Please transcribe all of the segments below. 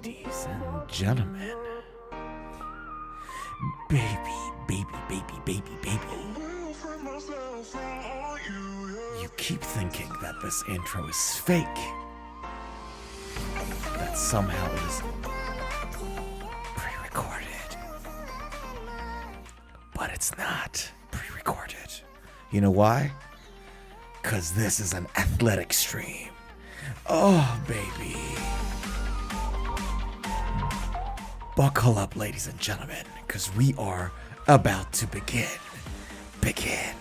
Ladies and gentlemen, baby, you keep thinking that this intro is fake, that somehow it is pre-recorded, but it's not pre-recorded. You know why? 'Cause this is an athletic stream. Oh, baby. Buckle up, ladies and gentlemen, because we are about to begin. Begin.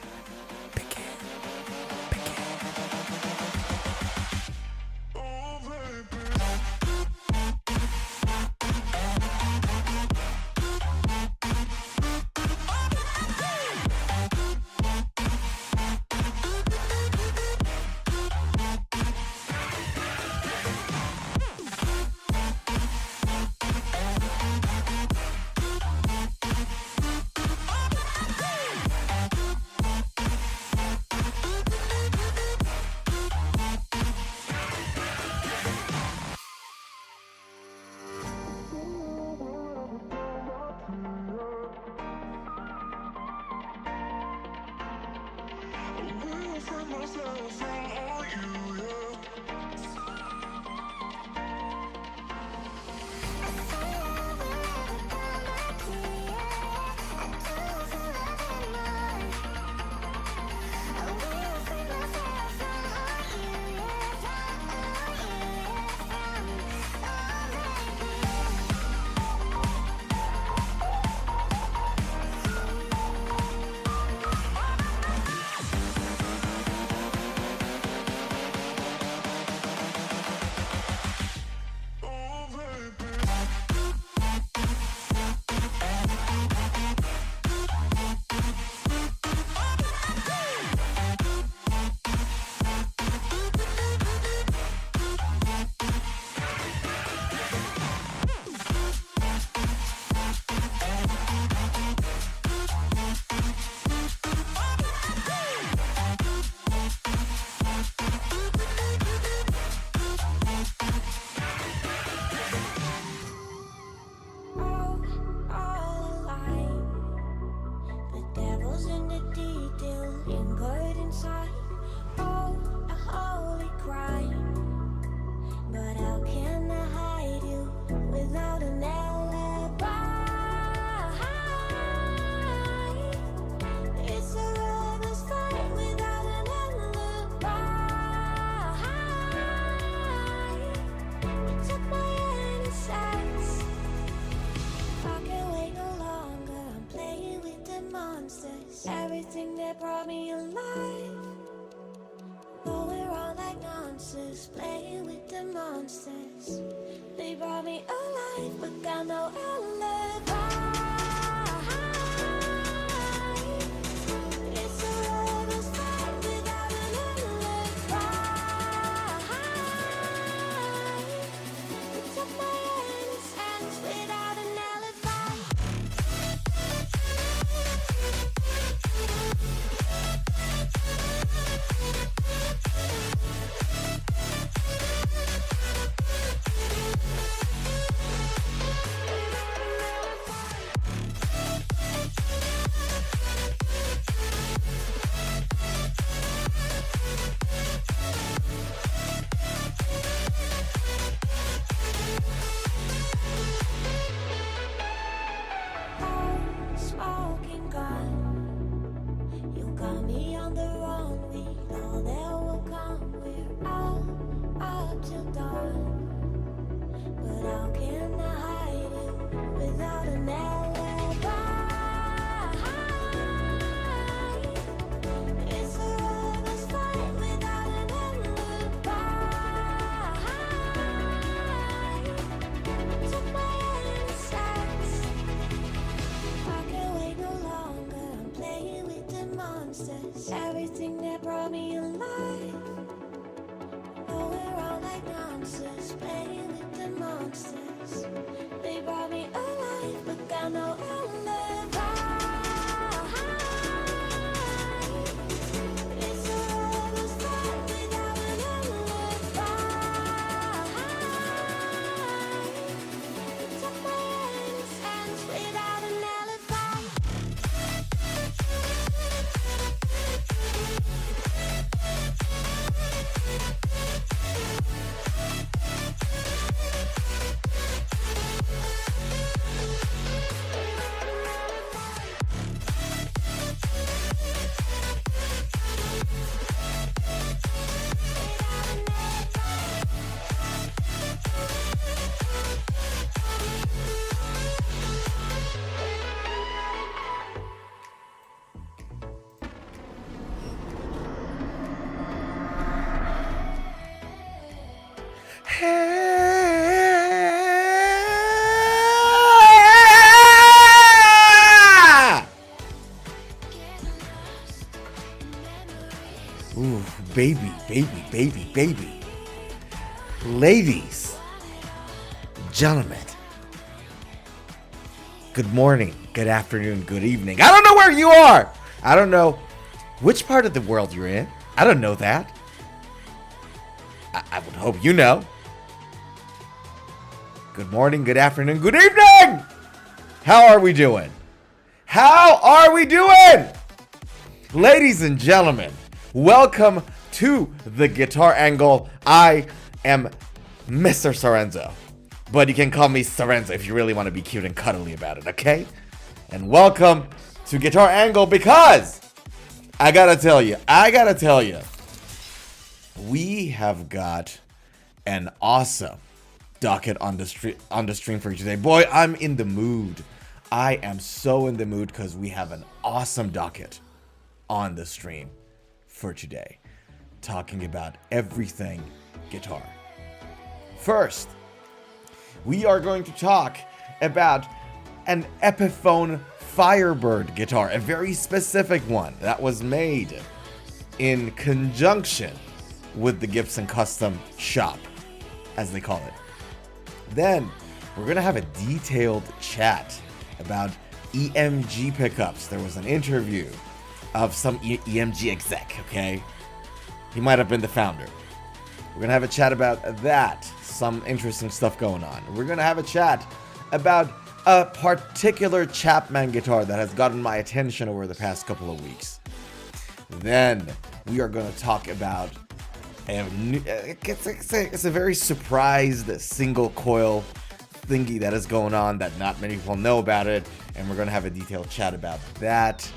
Everything that brought me alive, but we're all like monsters, playing with the monsters. They brought me alive, but got no alibi. It's a lover's fight without an alibi. It took my innocence without an alibi. Smoking gun, you got me on the wrong. We know that will come. We're out up till dawn, but how can I hide it without an alibi? It's a lover's fight without an alibi. Took my innocence. I can't wait no longer. I'm playing with the monsters. Everything that brought me alive. Oh, we're all like monsters, playing with the monsters. They brought me alive, but got no alibi. It's a lover's fight without an alibi. Ooh, baby, baby, baby, baby. Ladies, gentlemen, good morning, good afternoon, good evening. I don't know where you are. I don't know which part of the world you're in. I don't know that. I would hope you know. Good morning, good afternoon, good evening. How are we doing? How are we doing? Ladies and gentlemen, welcome to the Guitar Angle. I am Mr. Sorenzo, but you can call me Sorenzo if you really want to be cute and cuddly about it, okay? And welcome to Guitar Angle because I gotta tell you, we have got an awesome docket on the stream for you today. Boy, I'm in the mood. I am so in the mood because we have an awesome docket on the stream for today, talking about everything guitar. First, we are going to talk about an Epiphone Firebird guitar, a very specific one that was made in conjunction with the Gibson custom shop, as they call it. Then we're gonna have a detailed chat about EMG pickups. There was an interview of some EMG exec, okay? He might have been the founder. We're gonna have a chat about that. Some interesting stuff going on. We're gonna have a chat about a particular Chapman guitar that has gotten my attention over the past couple of weeks. Then we are gonna talk about it's a very surprised single coil thingy that is going on that not many people know about it, and we're gonna have a detailed chat about that.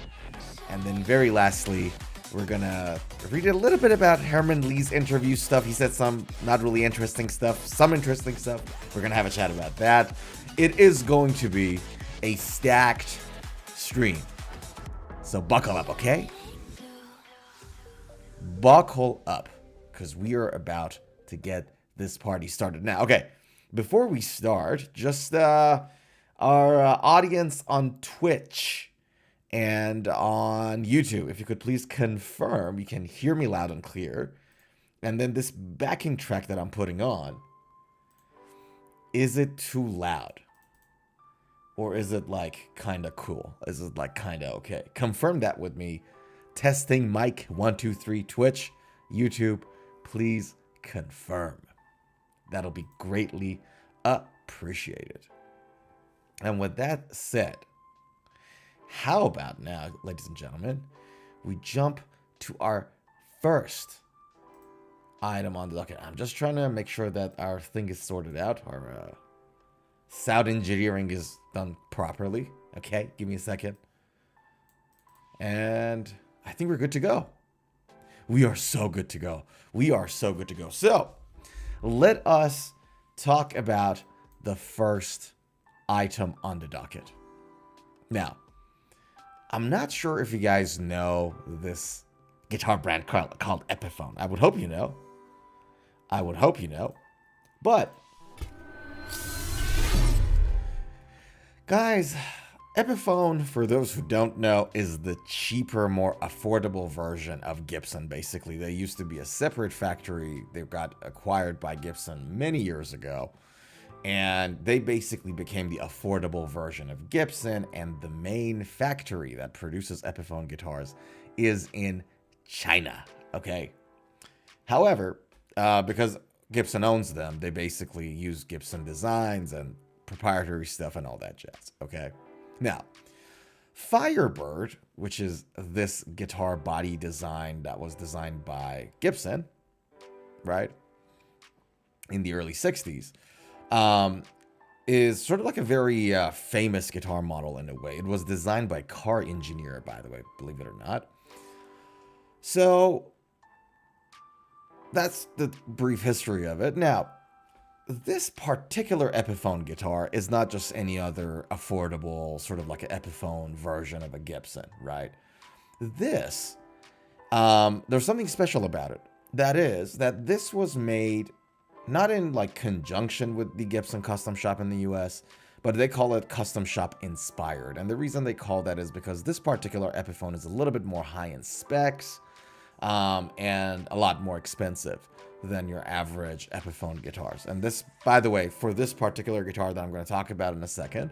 And then very lastly, we're gonna read a little bit about Herman Lee's interview stuff. He said some not really interesting stuff, some interesting stuff. We're gonna have a chat about that. It is going to be a stacked stream, so buckle up, okay? Buckle up, because we are about to get this party started now. Okay, before we start, just our audience on Twitch and on YouTube, if you could please confirm you can hear me loud and clear. And then this backing track that I'm putting on, is it too loud? Or is it like kind of cool? Is it like kind of okay? Confirm that with me. Testing mic 1 2 3 Twitch, YouTube, please confirm. That'll be greatly appreciated. And with that said, how about now, ladies and gentlemen, we jump to our first item on the docket. I'm just trying to make sure that our thing is sorted out. Our sound engineering is done properly. Okay, give me a second. And I think we're good to go. We are so good to go. We are so good to go. So let us talk about the first item on the docket. Now, I'm not sure if you guys know this guitar brand called Epiphone. I would hope you know. I would hope you know. But, guys, Epiphone, for those who don't know, is the cheaper, more affordable version of Gibson, basically. They used to be a separate factory. They got acquired by Gibson many years ago. And they basically became the affordable version of Gibson, and the main factory that produces Epiphone guitars is in China, okay? However, because Gibson owns them, they basically use Gibson designs and proprietary stuff and all that jazz, okay? Now, Firebird, which is this guitar body design that was designed by Gibson, right, in the early 60s, is sort of like a very famous guitar model in a way. It was designed by a car engineer, by the way, believe it or not. So that's the brief history of it. Now, this particular Epiphone guitar is not just any other affordable, sort of like an Epiphone version of a Gibson, right? This, there's something special about it. That is, that this was made not in like conjunction with the Gibson Custom Shop in the US, but they call it Custom Shop Inspired. And the reason they call that is because this particular Epiphone is a little bit more high in specs and a lot more expensive than your average Epiphone guitars. And this, by the way, for this particular guitar that I'm going to talk about in a second,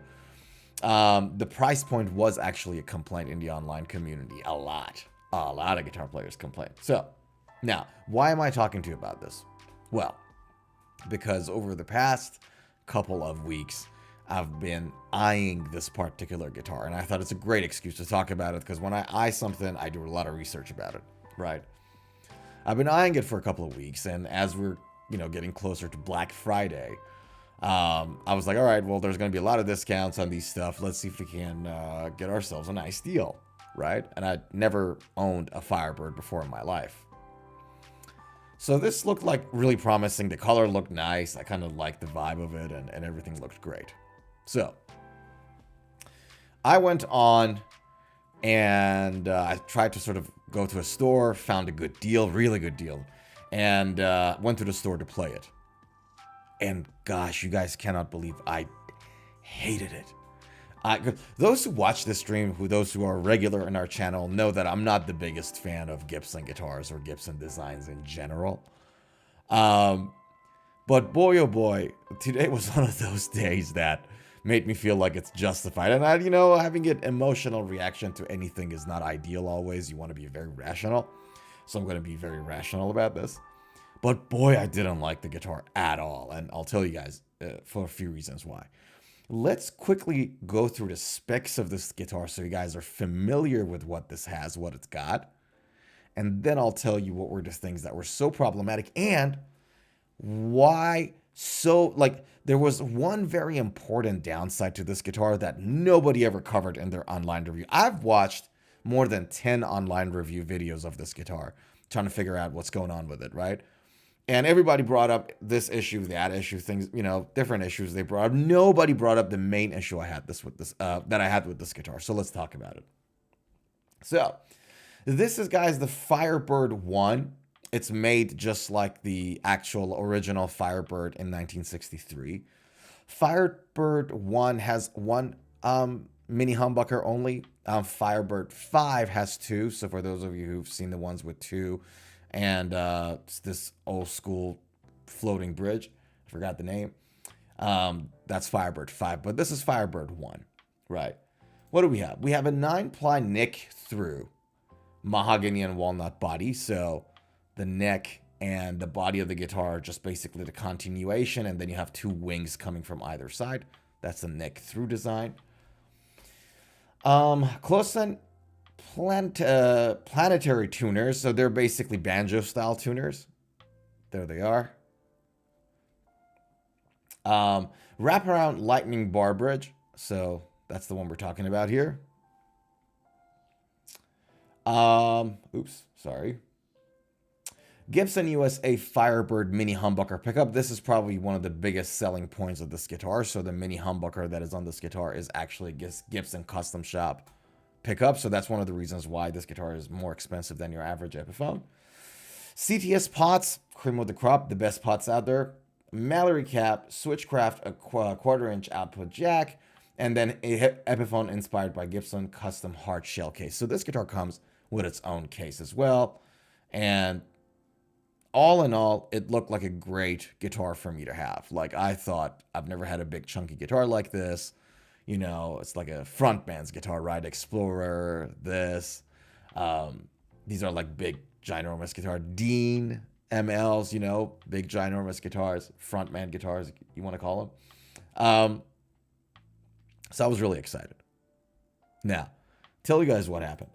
the price point was actually a complaint in the online community. A lot of guitar players complain. So now, why am I talking to you about this? Well, because over the past couple of weeks, I've been eyeing this particular guitar, and I thought it's a great excuse to talk about it, because when I eye something, I do a lot of research about it, right? I've been eyeing it for a couple of weeks, and as we're, getting closer to Black Friday, I was like, all right, well, there's going to be a lot of discounts on these stuff. Let's see if we can get ourselves a nice deal, right? And I'd never owned a Firebird before in my life. So this looked like really promising. The color looked nice. I kind of liked the vibe of it, and everything looked great. So I went on and I tried to sort of go to a store, found a good deal, really good deal, and went to the store to play it. And gosh, you guys cannot believe I hated it. Those who watch this stream, those who are regular in our channel, know that I'm not the biggest fan of Gibson guitars or Gibson designs in general. But boy, oh boy, today was one of those days that made me feel like it's justified. And having an emotional reaction to anything is not ideal always. You want to be very rational. So I'm going to be very rational about this. But boy, I didn't like the guitar at all. And I'll tell you guys for a few reasons why. Let's quickly go through the specs of this guitar so you guys are familiar with what this has, what it's got. And then I'll tell you what were the things that were so problematic and why there was one very important downside to this guitar that nobody ever covered in their online review. I've watched more than 10 online review videos of this guitar trying to figure out what's going on with it, right? And everybody brought up this issue, that issue, things, different issues they brought up. Nobody brought up the main issue that I had with this guitar. So let's talk about it. So this is, guys, the Firebird 1. It's made just like the actual original Firebird in 1963. Firebird 1 has one mini humbucker only. Firebird 5 has 2. So for those of you who've seen the ones with 2, and it's this old school floating bridge, I forgot the name. That's Firebird 5, but this is Firebird 1, right? What do we have? We have a 9-ply nick through mahogany and walnut body. So the neck and the body of the guitar are just basically the continuation, and then you have 2 wings coming from either side. That's the neck through design. Close-end planetary tuners, so they're basically banjo style tuners. There they are. Wraparound lightning bar bridge, so that's the one we're talking about here. Oops, sorry. Gibson USA Firebird mini humbucker pickup. This is probably one of the biggest selling points of this guitar. So the mini humbucker that is on this guitar is actually Gibson Custom Shop pickup. So that's one of the reasons why this guitar is more expensive than your average Epiphone. CTS pots, cream of the crop, the best pots out there. Mallory cap, Switchcraft, a 1/4-inch output jack, and then a Epiphone inspired by Gibson custom hard shell case. So this guitar comes with its own case as well. And all in all, it looked like a great guitar for me to have. Like, I thought, I've never had a big chunky guitar like this. It's like a frontman's guitar, right? Explorer, this. These are like big, ginormous guitar. Dean MLs, big, ginormous guitars. Frontman guitars, you want to call them. So I was really excited. Now, tell you guys what happened.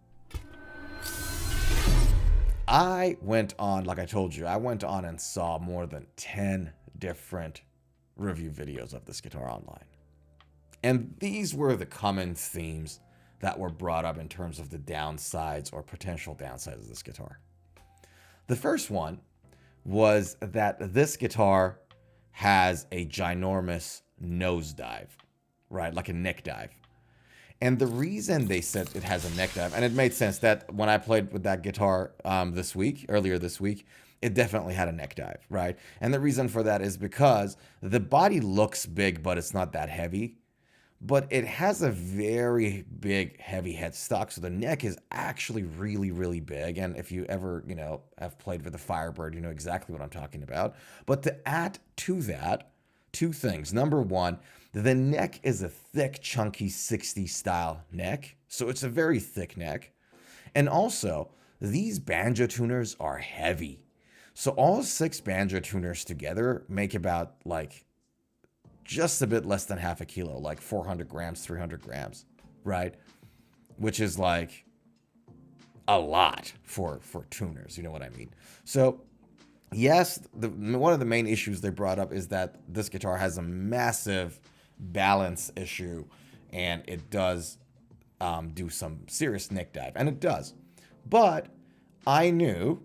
I went on, like I told you, I went on and saw more than 10 different review videos of this guitar online. And these were the common themes that were brought up in terms of the downsides or potential downsides of this guitar. The first one was that this guitar has a ginormous nose dive, right? Like a neck dive. And the reason they said it has a neck dive, and it made sense that when I played with that guitar earlier this week, it definitely had a neck dive, right? And the reason for that is because the body looks big, but it's not that heavy. But it has a very big, heavy headstock, so the neck is actually really, really big. And if you ever, have played with the Firebird, you know exactly what I'm talking about. But to add to that, two things. Number one, the neck is a thick, chunky 60 style neck, so it's a very thick neck. And also, these banjo tuners are heavy. So all 6 banjo tuners together make about like just a bit less than half a kilo, like 400 grams, 300 grams, right? Which is like a lot for tuners, you know what I mean? So yes, one of the main issues they brought up is that this guitar has a massive balance issue, and it does do some serious neck dive, and it does. But I knew,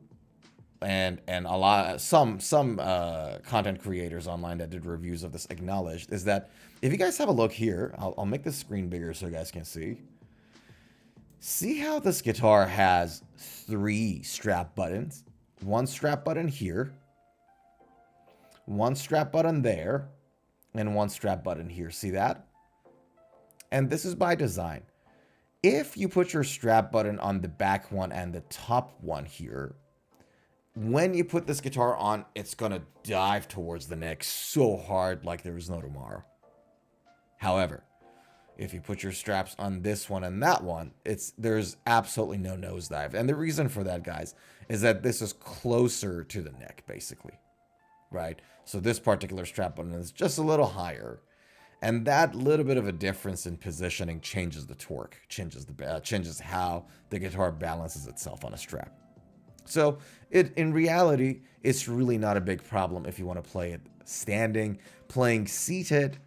and a lot some content creators online that did reviews of this acknowledged, is that if you guys have a look here, I'll make the screen bigger so you guys can see. See how this guitar has 3 strap buttons? 1 strap button here, 1 strap button there, and 1 strap button here. See that? And this is by design. If you put your strap button on the back one and the top one here, when you put this guitar on, it's going to dive towards the neck so hard like there is no tomorrow. However, if you put your straps on this one and that one, there's absolutely no nosedive. And the reason for that, guys, is that this is closer to the neck, basically, right? So this particular strap button is just a little higher. And that little bit of a difference in positioning changes the torque, changes how the guitar balances itself on a strap. So in reality, it's really not a big problem if you want to play it standing. Playing seated,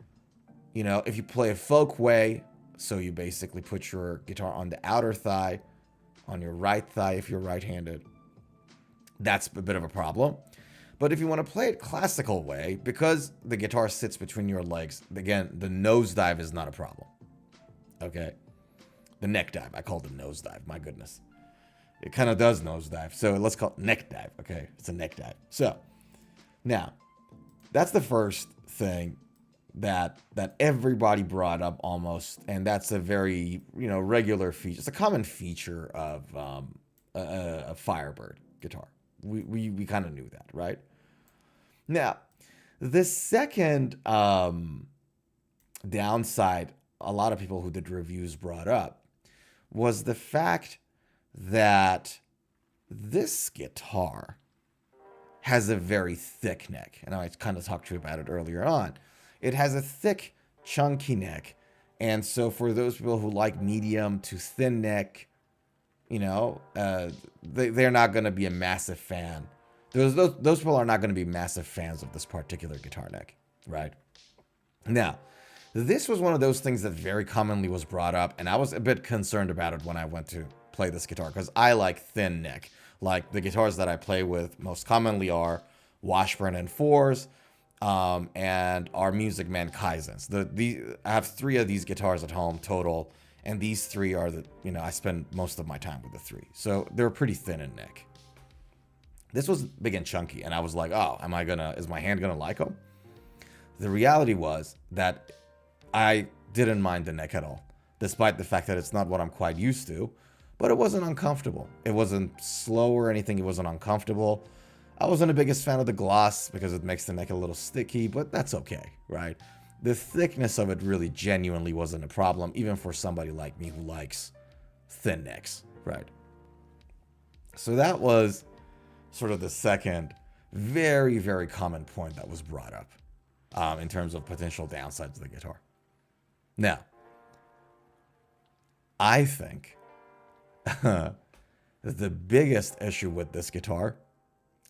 if you play a folk way, so you basically put your guitar on the outer thigh, on your right thigh if you're right-handed, that's a bit of a problem. But if you want to play it classical way, because the guitar sits between your legs, again, the nosedive is not a problem. Okay? The neck dive. I called it nosedive. My goodness. It kind of does nosedive. So let's call it neck dive. Okay? It's a neck dive. So, now, that's the first thing that everybody brought up almost. And that's a very, regular feature. It's a common feature of a Firebird guitar. We kind of knew that, right? Now, the second downside a lot of people who did reviews brought up was the fact that this guitar has a very thick neck. And I kind of talked to you about it earlier on. It has a thick, chunky neck. And so for those people who like medium to thin neck, they're not going to be a massive fan. Those people are not going to be massive fans of this particular guitar neck, right? Now, this was one of those things that very commonly was brought up, and I was a bit concerned about it when I went to play this guitar, because I like thin neck. Like, the guitars that I play with most commonly are Washburn N4s, and our Music Man Kaizens. I have 3 of these guitars at home total, and these 3 are I spend most of my time with the 3. So they're pretty thin in neck. This was big and chunky, and I was like, oh, is my hand gonna like them? The reality was that I didn't mind the neck at all, despite the fact that it's not what I'm quite used to, but it wasn't uncomfortable. It wasn't slow or anything. It wasn't uncomfortable. I wasn't the biggest fan of the gloss because it makes the neck a little sticky, but that's okay, right? The thickness of it really genuinely wasn't a problem, even for somebody like me who likes thin necks, right? So that was sort of the second very, very common point that was brought up in terms of potential downsides of the guitar. Now, I think the biggest issue with this guitar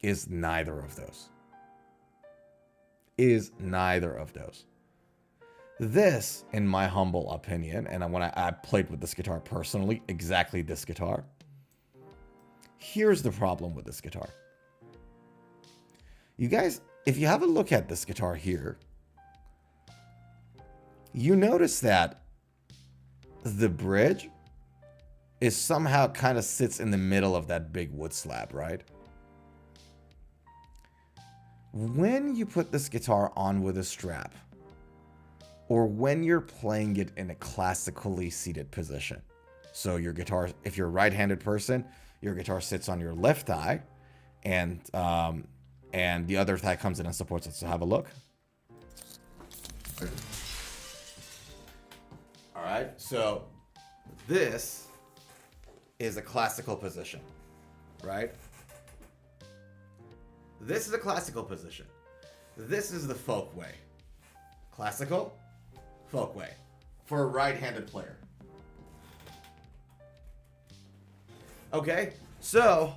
is neither of those. This, in my humble opinion, and when I played with this guitar personally, exactly this guitar, here's the problem with this guitar. You guys, if you have a look at this guitar here, you notice that the bridge is somehow kind of sits in the middle of that big wood slab, right? when you put this guitar on with a strap, or when you're playing it in a classically seated position. So your guitar, if you're a right-handed person, your guitar sits on your left thigh, and the other thigh comes in and supports it. So have a look. All right, so this is a classical position, right? This is a classical position. This is the folk way. Classical, folk way for a right-handed player. Okay, so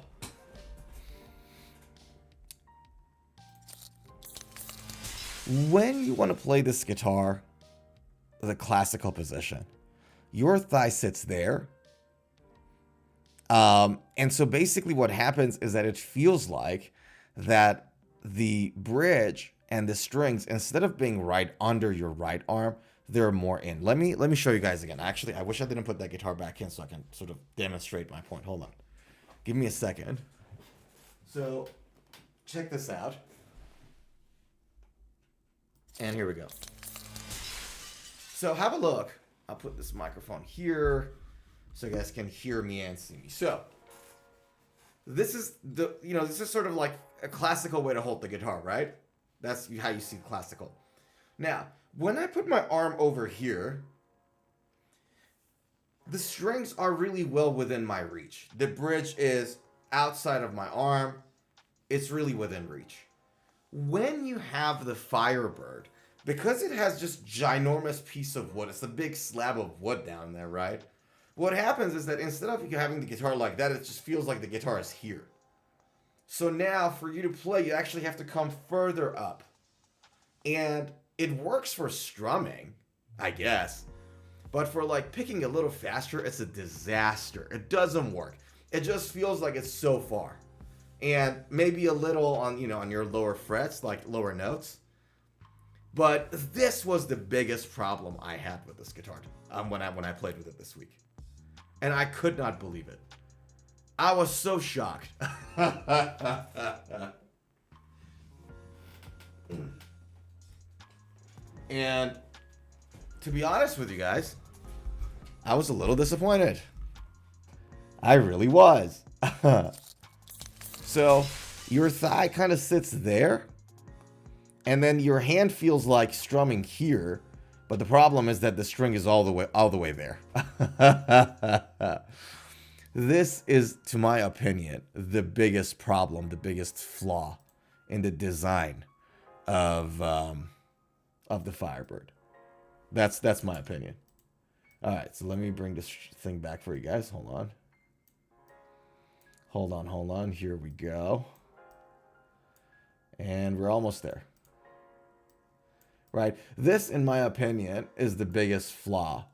when you want to play this guitar, the classical position, your thigh sits there. And so basically what happens is that it feels like that the bridge and the strings, instead of being right under your right arm, they're more in. Let me show you guys again. Actually, I wish I didn't put that guitar back in so I can sort of demonstrate my point. Hold on. Give me a second. So check this out. And here we go. So have a look. I'll put this microphone here so you guys can hear me and see me. So this is this is sort of like a classical way to hold the guitar, right? That's how you see classical. Now, when I put my arm over here, the strings are really well within my reach. The bridge is outside of my arm. It's really within reach. When you have the Firebird, because it has just ginormous piece of wood, it's a big slab of wood down there, right? What happens is that instead of having the guitar like that, it just feels like the guitar is here. So now for you to play, you actually have to come further up. And it works for strumming, I guess. But for like picking a little faster, it's a disaster. It doesn't work. It just feels like it's so far. And maybe a little on your lower frets, like lower notes. But this was the biggest problem I had with this guitar when I played with it this week. And I could not believe it. I was so shocked. And to be honest with you guys, I was a little disappointed. I really was. So your thigh kind of sits there, and then your hand feels like strumming here, but the problem is that the string is all the way there. This is, to my opinion, the biggest problem, the biggest flaw in the design of the Firebird. That's my opinion. All right, so let me bring this thing back for you guys. Hold on. Hold on. Here we go. And we're almost there. Right? This, in my opinion, is the biggest flaw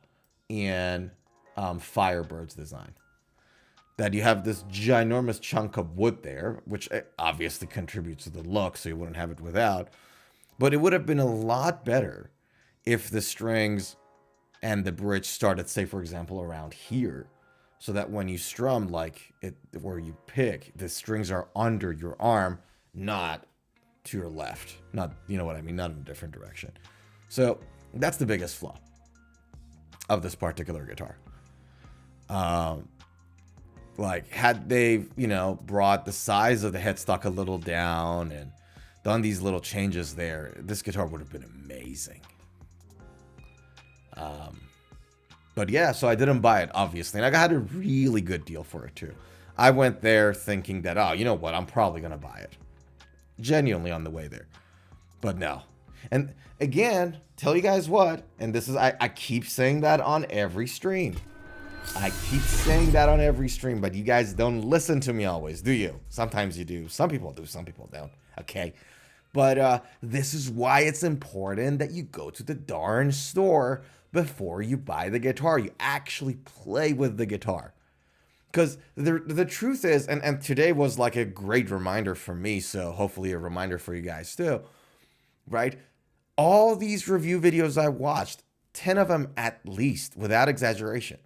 in Firebird's design. That you have this ginormous chunk of wood there, which obviously contributes to the look, so you wouldn't have it without. But it would have been a lot better if the strings and the bridge started, say, for example, around here. So that when you strum, like where you pick, the strings are under your arm, not to your left. Not, you know what I mean? Not in a different direction. So that's the biggest flaw of this particular guitar. Like, had they, brought the size of the headstock a little down and done these little changes there, this guitar would have been amazing. But yeah, so I didn't buy it, obviously. And I had a really good deal for it, too. I went there thinking that, oh, you know what? I'm probably going to buy it. Genuinely on the way there. But no. And again, tell you guys what, and this is, I keep saying that on every stream. I keep saying that on every stream, but you guys don't listen to me always, do you? Sometimes you do. Some people do, some people don't. Okay. But this is why it's important that you go to the darn store before you buy the guitar. You actually play with the guitar. Because the truth is, and today was like a great reminder for me, so hopefully a reminder for you guys too, right? All these review videos I watched, 10 of them at least, without exaggeration.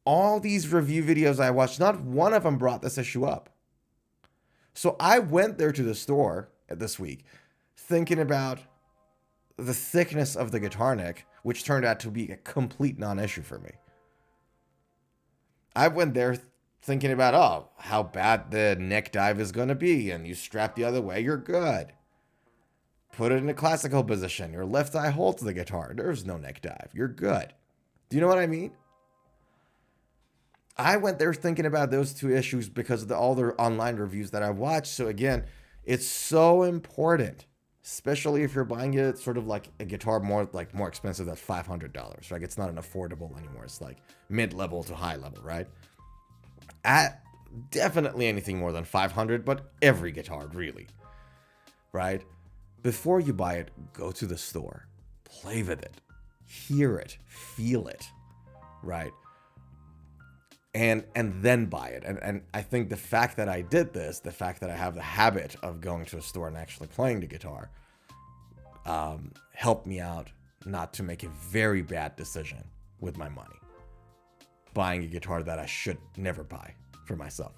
All these review videos I watched, not one of them brought this issue up. So I went there to the store, this week thinking about the thickness of the guitar neck, which turned out to be a complete non-issue for me. I went there thinking about, oh, how bad the neck dive is going to be, and you strap the other way, you're good. Put it in a classical position. Your left eye holds the guitar. There's no neck dive. You're good. Do you know what I mean? I went there thinking about those two issues because of all the online reviews that I watched. So again, it's so important, especially if you're buying it sort of like a guitar more expensive than $500, right? It's not an affordable anymore. It's like mid-level to high level, right? At definitely anything more than 500, but every guitar really, right? Before you buy it, go to the store, play with it, hear it, feel it, right? And then buy it. And I think the fact that I did this, the fact that I have the habit of going to a store and actually playing the guitar, helped me out not to make a very bad decision with my money. Buying a guitar that I should never buy for myself.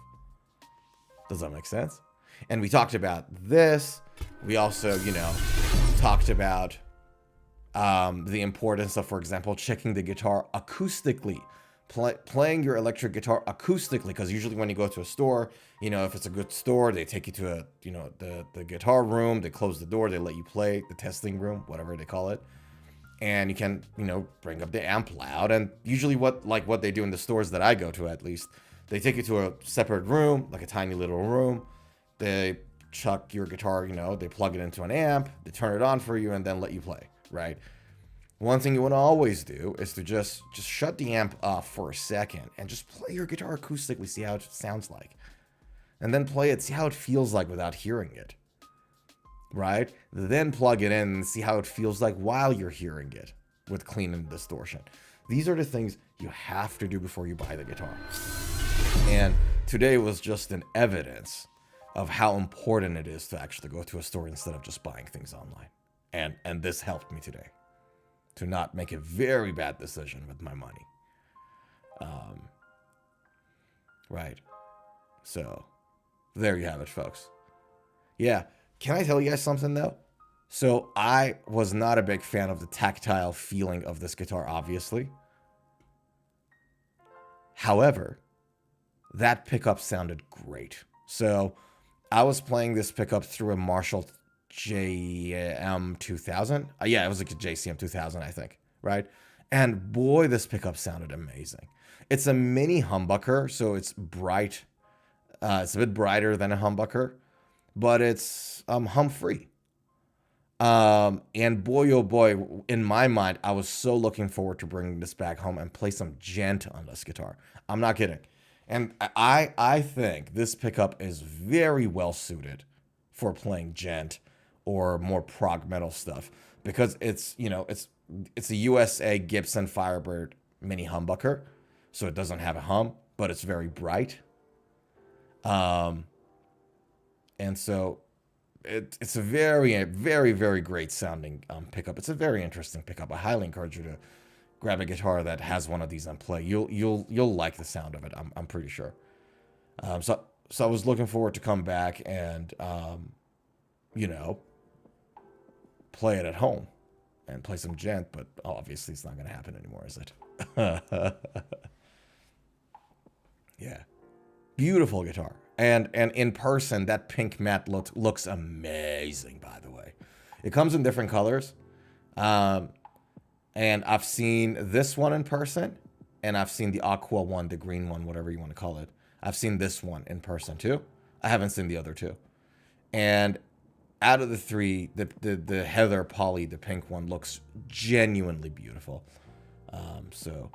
Does that make sense? And we talked about this. We also, talked about the importance of, for example, checking the guitar acoustically. Playing your electric guitar acoustically, because usually when you go to a store, if it's a good store, they take you to the guitar room, they close the door, they let you play, the testing room, whatever they call it, and you can bring up the amp loud. And usually what they do in the stores that I go to, at least, they take you to a separate room, like a tiny little room. They chuck your guitar, they plug it into an amp, they turn it on for you, and then let you play, right? One thing you want to always do is to just shut the amp off for a second and just play your guitar acoustically, see how it sounds like. And then play it, see how it feels like without hearing it, right? Then plug it in and see how it feels like while you're hearing it with clean and distortion. These are the things you have to do before you buy the guitar. And today was just an evidence of how important it is to actually go to a store instead of just buying things online. And this helped me today to not make a very bad decision with my money. Right. So, there you have it, folks. Yeah. Can I tell you guys something, though? So, I was not a big fan of the tactile feeling of this guitar, obviously. However, that pickup sounded great. So, I was playing this pickup through a Marshall JM 2000. Yeah, it was like a JCM 2000, I think, right? And boy, this pickup sounded amazing. It's a mini humbucker, so it's bright. It's a bit brighter than a humbucker, but it's hum-free. And boy, oh boy, in my mind, I was so looking forward to bringing this back home and play some gent on this guitar. I'm not kidding. And I think this pickup is very well suited for playing gent or more prog metal stuff, because it's a USA Gibson Firebird mini humbucker, so it doesn't have a hum, but it's very bright. And so it's a very, very, very great sounding pickup. It's a very interesting pickup. I highly encourage you to grab a guitar that has one of these and play. You'll like the sound of it. I'm pretty sure. So I was looking forward to come back and play it at home and play some gent, but obviously it's not going to happen anymore, is it? Yeah. Beautiful guitar. And in person, that pink matte looks amazing, by the way. It comes in different colors. And I've seen this one in person, and I've seen the aqua one, the green one, whatever you want to call it. I've seen this one in person too. I haven't seen the other two. And out of the three, the heather poly, the pink one, looks genuinely beautiful. So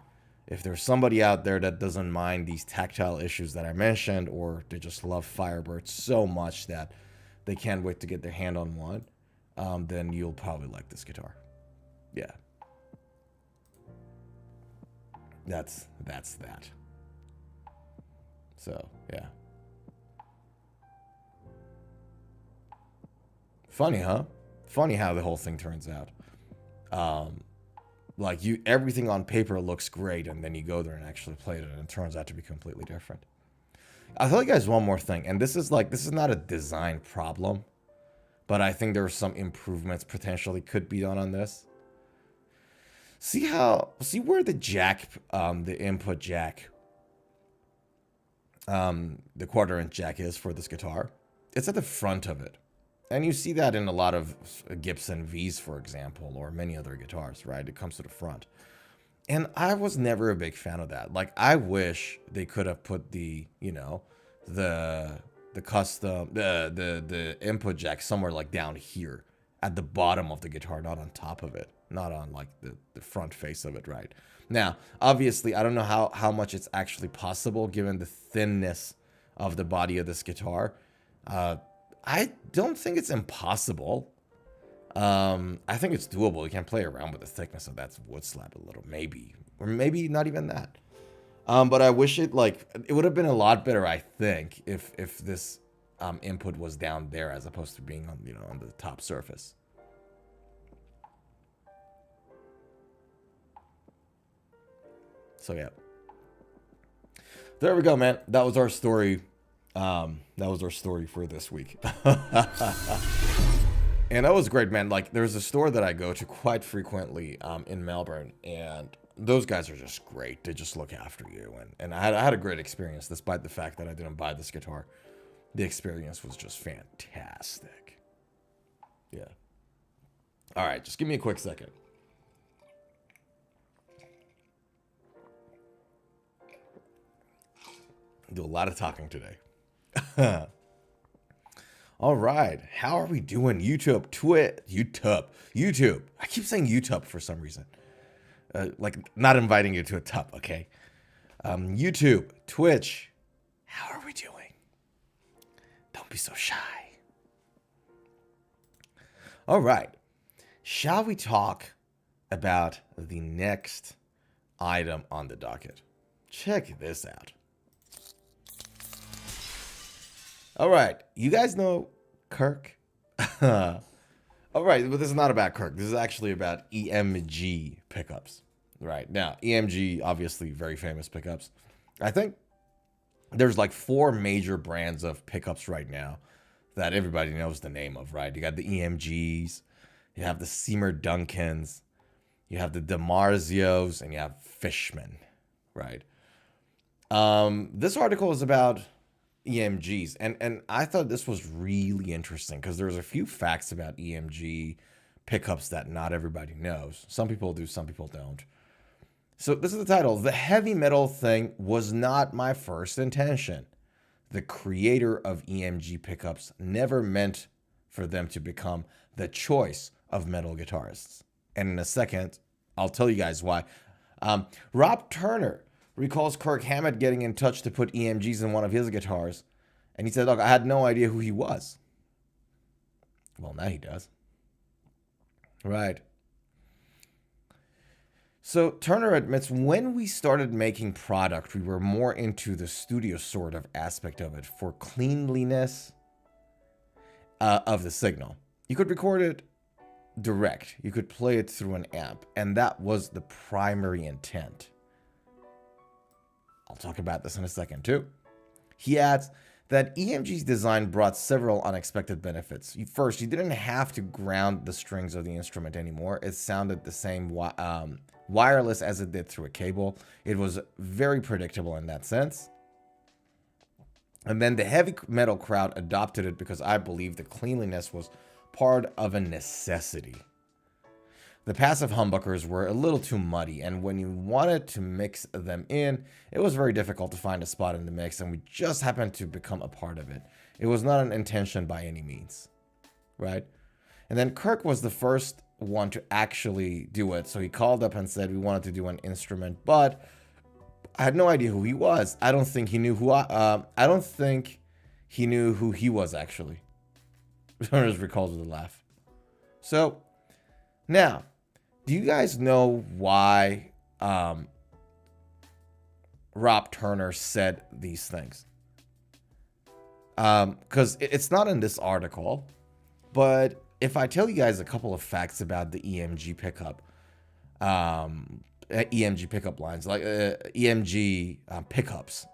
if there's somebody out there that doesn't mind these tactile issues that I mentioned, or they just love Firebird so much that they can't wait to get their hand on one, then you'll probably like this guitar. Yeah. That's that. So, yeah. Funny, huh? Funny how the whole thing turns out. Like everything on paper looks great, and then you go there and actually play it, and it turns out to be completely different. I'll tell you guys one more thing, and this is not a design problem, but I think there are some improvements potentially could be done on this. See where the jack, the input jack, the quarter-inch jack is for this guitar? It's at the front of it. And you see that in a lot of Gibson Vs, for example, or many other guitars, right? It comes to the front. And I was never a big fan of that. Like, I wish they could have put the, you know, the custom, the input jack somewhere like down here at the bottom of the guitar, not on top of it, not on like the front face of it, right? Now, obviously, I don't know how much it's actually possible given the thinness of the body of this guitar. I don't think it's impossible. I think it's doable. You can play around with the thickness of that wood slab a little, maybe. Or maybe not even that. But I wish it would have been a lot better, I think, if this input was down there as opposed to being on, you know, on the top surface. So yeah. There we go, man. That was our story. That was our story for this week. And that was great, man. Like, there's a store that I go to quite frequently in Melbourne, and those guys are just great. They just look after you. And I had a great experience, despite the fact that I didn't buy this guitar. The experience was just fantastic. Yeah. All right, just give me a quick second. Do a lot of talking today. All right, how are we doing? YouTube. I keep saying YouTube for some reason. Like, not inviting you to a tub, okay? YouTube, Twitch, how are we doing? Don't be so shy. All right, shall we talk about the next item on the docket? Check this out. All right, you guys know Kirk? All right, but this is not about Kirk. This is actually about EMG pickups. Right, now, EMG, obviously very famous pickups. I think there's like 4 major brands of pickups right now that everybody knows the name of, right? You got the EMGs, you have the Seymour Duncans, you have the Marzios, and you have Fishman, right? This article is about EMGs, and I thought this was really interesting because there's a few facts about EMG pickups that not everybody knows. Some people do, some people don't. So this is the title. The heavy metal thing was not my first intention. The creator of EMG pickups never meant for them to become the choice of metal guitarists. And in a second, I'll tell you guys why. Rob Turner recalls Kirk Hammett getting in touch to put EMGs in one of his guitars. And he said, look, I had no idea who he was. Well, now he does. Right. So Turner admits when we started making product, we were more into the studio sort of aspect of it for cleanliness of the signal. You could record it direct. You could play it through an amp. And that was the primary intent. I'll talk about this in a second too. He adds that EMG's design brought several unexpected benefits. First, you didn't have to ground the strings of the instrument anymore. It sounded the same wireless as it did through a cable. It was very predictable in that sense. And then the heavy metal crowd adopted it because I believe the cleanliness was part of a necessity. The passive humbuckers were a little too muddy, and when you wanted to mix them in, it was very difficult to find a spot in the mix, and we just happened to become a part of it. It was not an intention by any means, right? And then Kirk was the first one to actually do it, so he called up and said we wanted to do an instrument, but I had no idea who he was. I don't think he knew who I don't think he knew who he was actually. Turner recalls with a laugh. So now, do you guys know why Rob Turner said these things? Because it's not in this article, but if I tell you guys a couple of facts about the EMG pickup, EMG pickup lines, like EMG pickups,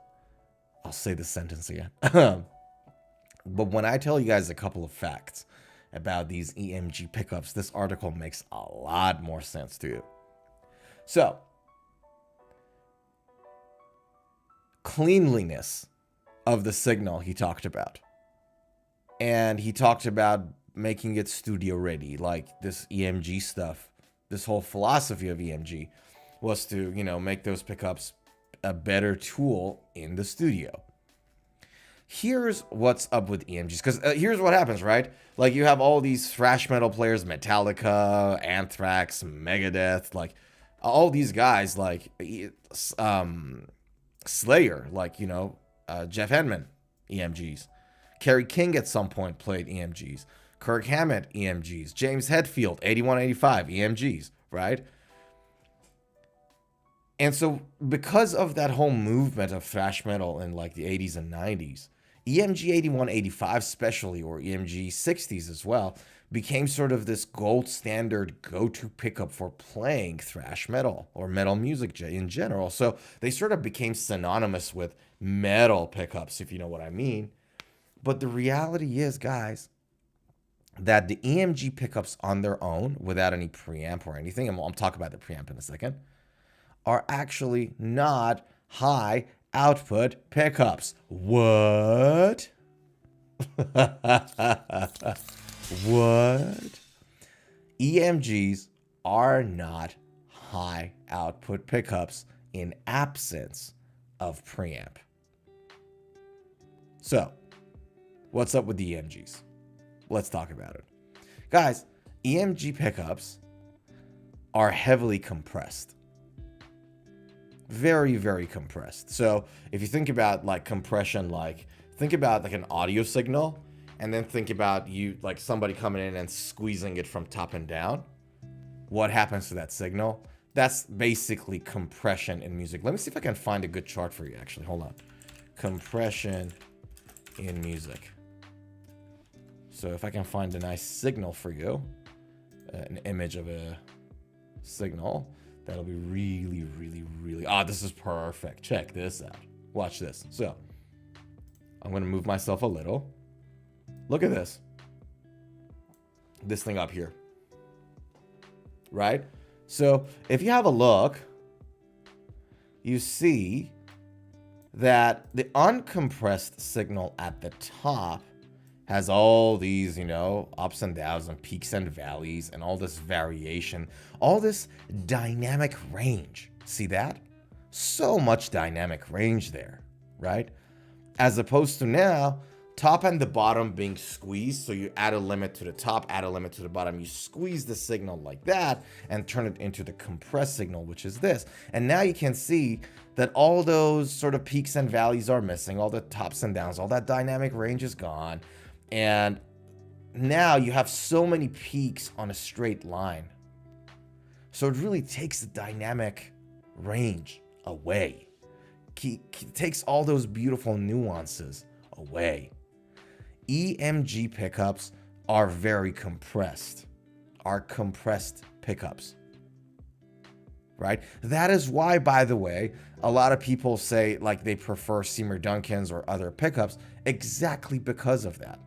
I'll say the sentence again. But when I tell you guys a couple of facts, about these EMG pickups, this article makes a lot more sense to you. So, cleanliness of the signal he talked about. And he talked about making it studio ready, like this EMG stuff. This whole philosophy of EMG was to, make those pickups a better tool in the studio. Here's what's up with EMGs, because here's what happens, right? Like, you have all these thrash metal players, Metallica, Anthrax, Megadeth, like all these guys, like Slayer, like, Jeff Henman, EMGs. Kerry King at some point played EMGs. Kirk Hammett, EMGs. James Hetfield, 8185, EMGs, right? And so because of that whole movement of thrash metal in like the 80s and 90s, EMG 8185 especially, or EMG 60s as well, became sort of this gold standard go-to pickup for playing thrash metal or metal music in general. So they sort of became synonymous with metal pickups, if you know what I mean. But the reality is, guys, that the EMG pickups on their own, without any preamp or anything, and I'll talk about the preamp in a second, are actually not high output pickups. What? What? EMGs are not high output pickups in absence of preamp. So, what's up with the EMGs? Let's talk about it. Guys, EMG pickups are heavily compressed. Very, very compressed. So if you think about like compression, think about like an audio signal, and then think about like somebody coming in and squeezing it from top and down. What happens to that signal? That's basically compression in music. Let me see if I can find a good chart for you, actually. Hold on. Compression in music. So if I can find a nice signal for you, an image of a signal, that'll be really, really, really... this is perfect. Check this out. Watch this. So, I'm going to move myself a little. Look at this. This thing up here. Right? So, if you have a look, you see that the uncompressed signal at the top has all these, ups and downs and peaks and valleys and all this variation, all this dynamic range. See that? So much dynamic range there, right? As opposed to now, top and the bottom being squeezed. So you add a limit to the top, add a limit to the bottom. You squeeze the signal like that and turn it into the compressed signal, which is this. And now you can see that all those sort of peaks and valleys are missing. All the tops and downs, all that dynamic range is gone. And now you have so many peaks on a straight line. So it really takes the dynamic range away. Takes all those beautiful nuances away. EMG pickups are very compressed. Are compressed pickups. Right? That is why, by the way, a lot of people say like they prefer Seymour Duncan's or other pickups exactly because of that.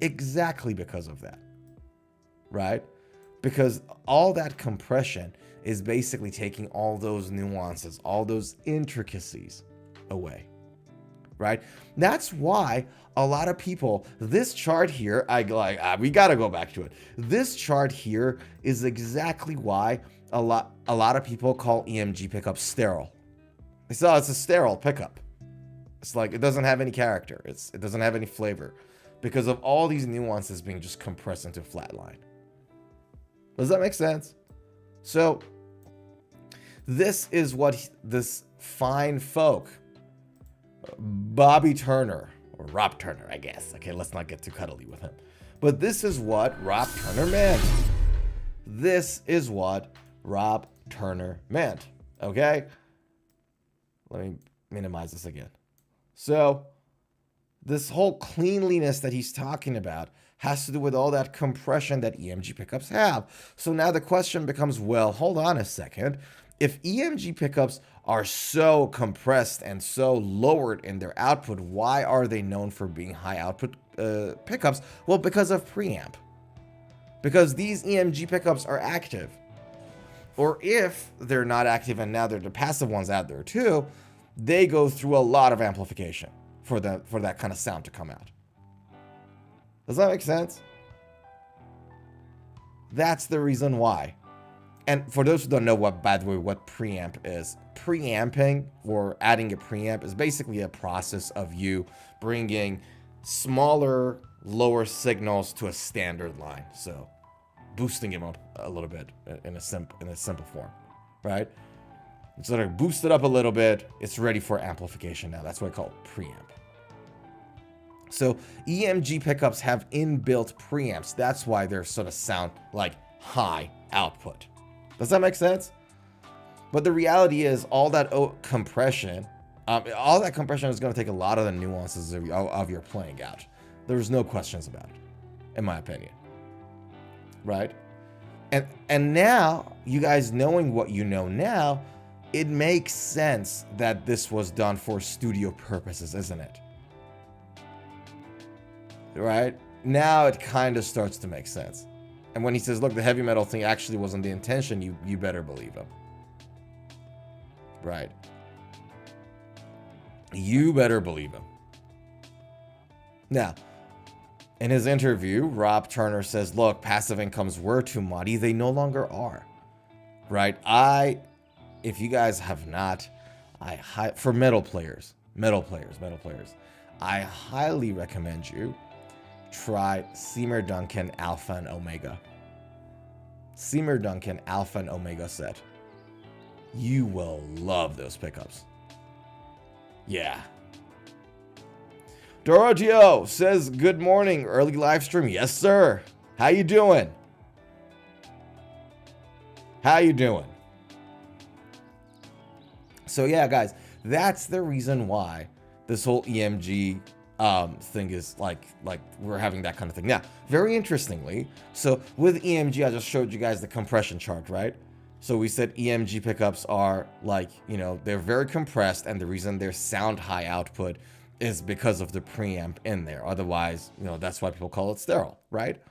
Exactly because of that, right? Because all that compression is basically taking all those nuances, all those intricacies away, right? That's why a lot of people, this chart here, we got to go back to it. This chart here is exactly why a lot of people call EMG pickups sterile. It's a sterile pickup. It's like it doesn't have any character. It doesn't have any flavor. Because of all these nuances being just compressed into a flat line. Does that make sense? So, this is what this fine folk, Bobby Turner, or Rob Turner, I guess. Okay, let's not get too cuddly with him. But this is what Rob Turner meant. This is what Rob Turner meant. Okay? Let me minimize this again. So, this whole cleanliness that he's talking about has to do with all that compression that EMG pickups have. So now the question becomes, well, hold on a second. If EMG pickups are so compressed and so lowered in their output, why are they known for being high output pickups? Well, because of preamp. Because these EMG pickups are active. Or if they're not active and now they're the passive ones out there too, they go through a lot of amplification for that kind of sound to come out. Does that make sense? That's the reason why. And for those who don't know by the way, what preamp is, preamping or adding a preamp is basically a process of you bringing smaller, lower signals to a standard line. So boosting them up a little bit in a simple form, right? So to boost it up a little bit, it's ready for amplification now. That's what I call preamp. So EMG pickups have inbuilt preamps. That's why they're sort of sound like high output. Does that make sense? But the reality is all that compression is going to take a lot of the nuances of your playing out. There's no questions about it, in my opinion. Right? And now, you guys knowing what you know now, it makes sense that this was done for studio purposes, isn't it? Right? Now it kind of starts to make sense. And when he says, look, the heavy metal thing actually wasn't the intention, you better believe him. Right? You better believe him. Now, in his interview, Rob Turner says, look, passive incomes were too muddy. They no longer are. Right? If you guys have not, for metal players, I highly recommend you try Seymour Duncan Alpha and Omega. Seymour Duncan Alpha and Omega set. You will love those pickups. Yeah. Dorotio says, good morning, early live stream. Yes, sir. How you doing? How you doing? So yeah, guys, that's the reason why this whole EMG thing is like we're having that kind of thing. Now, very interestingly, so with EMG, I just showed you guys the compression chart, right? So we said EMG pickups are like, they're very compressed, and the reason they're sound high output is because of the preamp in there. Otherwise, that's why people call it sterile, right?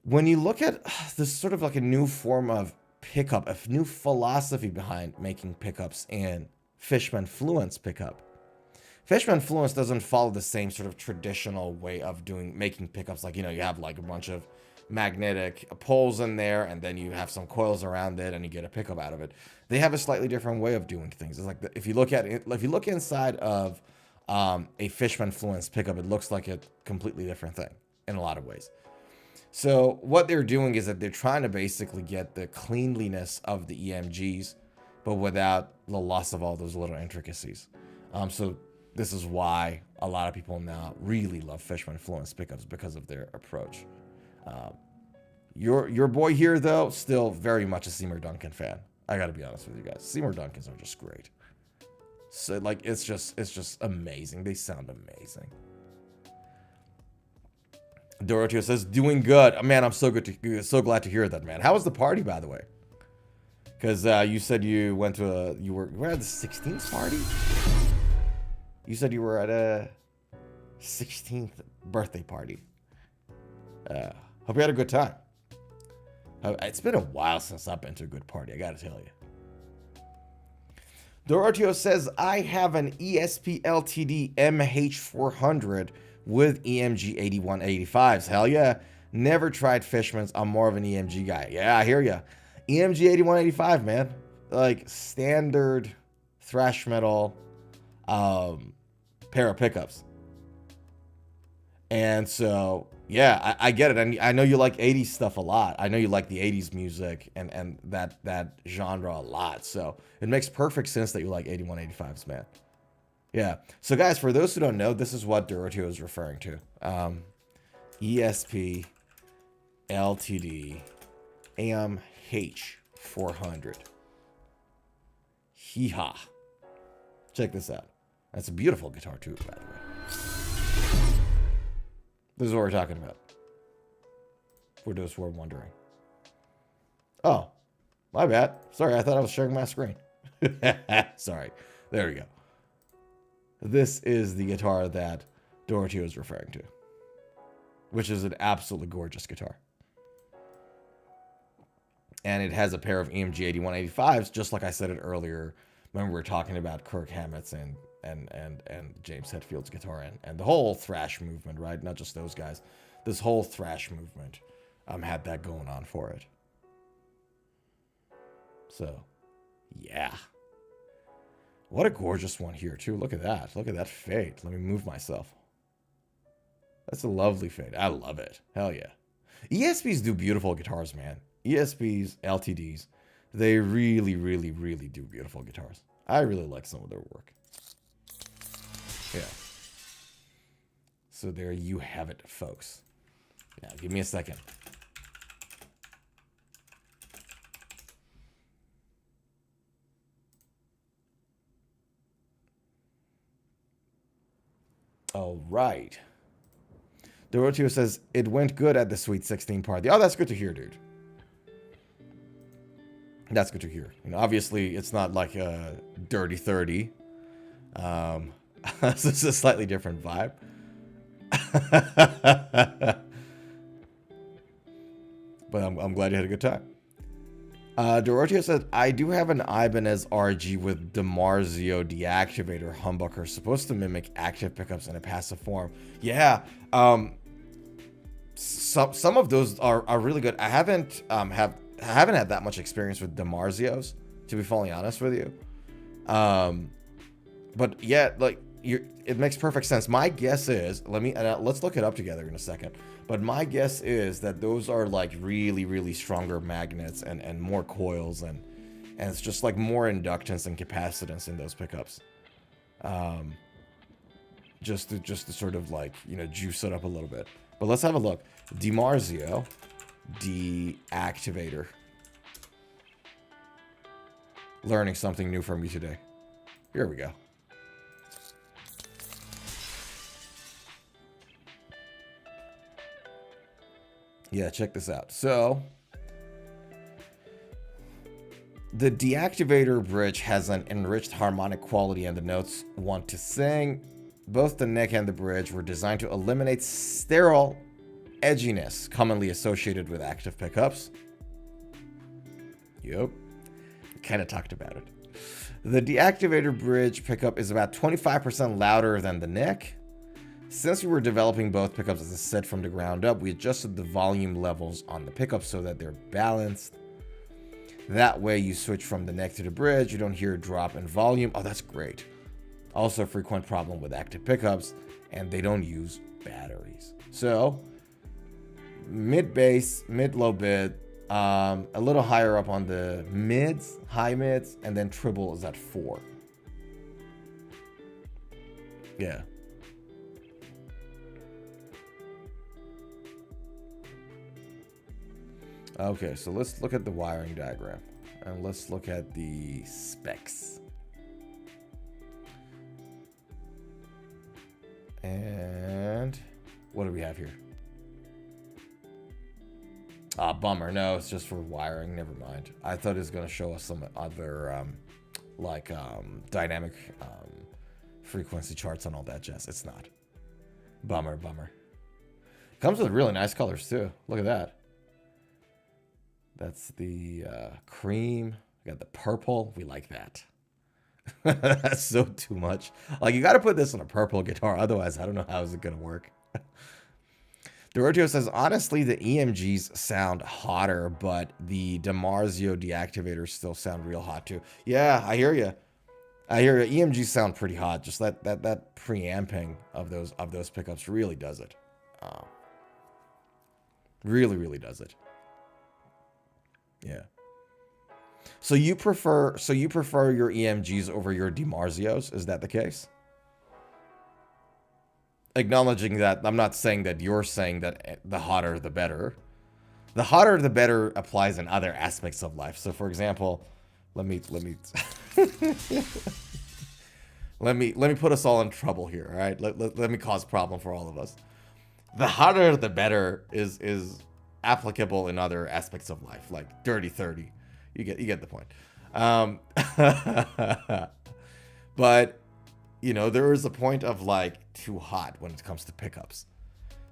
When you look at this sort of like a new form of pickup, a new philosophy behind making pickups in Fishman Fluence pickup. Fishman Fluence doesn't follow the same sort of traditional way of making pickups. Like, you have like a bunch of magnetic poles in there, and then you have some coils around it, and you get a pickup out of it. They have a slightly different way of doing things. It's like if you look at it, if you look inside of a Fishman Fluence pickup, it looks like a completely different thing in a lot of ways. So what they're doing is that they're trying to basically get the cleanliness of the EMGs, but without the loss of all those little intricacies. So this is why a lot of people now really love Fishman Fluence pickups, because of their approach. Your boy here, though, still very much a Seymour Duncan fan. I gotta be honest with you guys. Seymour Duncans are just great. So like it's just amazing. They sound amazing. Dorothy says, doing good. Man, I'm so glad to hear that, man. How was the party, by the way? Because you said you went to you were at the 16th party? You said you were at a 16th birthday party. Hope you had a good time. It's been a while since I've been to a good party, I gotta tell you. Dorotio says, I have an ESP LTD MH400 with EMG 8185s. Hell yeah. Never tried Fishman's. I'm more of an EMG guy. Yeah, I hear ya. EMG 8185, man. Like standard thrash metal pair of pickups. And so, yeah, I get it. And I know you like 80s stuff a lot. I know you like the 80s music and that genre a lot. So it makes perfect sense that you like 8185s, man. Yeah. So guys, for those who don't know, this is what Dorotio is referring to. ESP LTD AMH400. Hee-haw. Check this out. That's a beautiful guitar too, by the way. This is what we're talking about. For those who are wondering. Oh, my bad. Sorry, I thought I was sharing my screen. Sorry. There we go. This is the guitar that Dorothy is referring to, which is an absolutely gorgeous guitar. And it has a pair of EMG 8185s, just like I said it earlier when we were talking about Kirk Hammett's and James Hetfield's guitar and the whole thrash movement, right? Not just those guys. This whole thrash movement had that going on for it. So, yeah. What a gorgeous one here, too. Look at that. Look at that fade. Let me move myself. That's a lovely fade. I love it. Hell yeah. ESPs do beautiful guitars, man. ESPs, LTDs, they really, really, really do beautiful guitars. I really like some of their work. Yeah. So there you have it, folks. Now, give me a second. All right. Dorotio says, it went good at the Sweet 16 party. Oh, that's good to hear, dude. That's good to hear. You know, obviously, it's not like a Dirty 30. So it's a slightly different vibe. But I'm glad you had a good time. Dorotio said, I do have an Ibanez RG with DiMarzio deactivator humbucker, supposed to mimic active pickups in a passive form. Yeah, some of those are really good. I haven't had that much experience with DiMarzios, to be fully honest with you. But yeah, like it makes perfect sense. My guess is, let's look it up together in a second. But my guess is that those are like really, really stronger magnets and more coils and it's just like more inductance and capacitance in those pickups. Just to sort of like, you know, juice it up a little bit. But let's have a look. DiMarzio deactivator. Learning something new from you today. Here we go. Yeah, check this out. So, the deactivator bridge has an enriched harmonic quality and the notes want to sing. Both the neck and the bridge were designed to eliminate sterile edginess commonly associated with active pickups. Yep. Kind of talked about it. The deactivator bridge pickup is about 25% louder than the neck. Since we were developing both pickups as a set from the ground up, we adjusted the volume levels on the pickups so that they're balanced. That way you switch from the neck to the bridge, you don't hear a drop in volume. Oh, that's great. Also a frequent problem with active pickups, and they don't use batteries. So, mid bass, mid low bit, a little higher up on the mids, high mids, and then treble is at 4. Yeah. Okay, so let's look at the wiring diagram and let's look at the specs. And what do we have here? Ah, bummer. No, it's just for wiring. Never mind. I thought it was going to show us some other dynamic frequency charts and all that jazz. It's not. Bummer. Comes with really nice colors too. Look at that. That's the cream. We got the purple. We like that. That's so too much. Like, you got to put this on a purple guitar. Otherwise, I don't know how is it going to work. Dorotio says, honestly, the EMGs sound hotter, but the DiMarzio deactivators still sound real hot too. Yeah, I hear you. EMGs sound pretty hot. Just that preamping of those pickups really does it. Really does it. Yeah. So you prefer your EMGs over your DiMarzios? Is that the case? Acknowledging that I'm not saying that you're saying that the hotter the better. The hotter the better applies in other aspects of life. So for example, let me put us all in trouble here, all right? Let me cause problem for all of us. The hotter the better is applicable in other aspects of life, like Dirty 30. You get the point. But you know, there is a point of like too hot when it comes to pickups.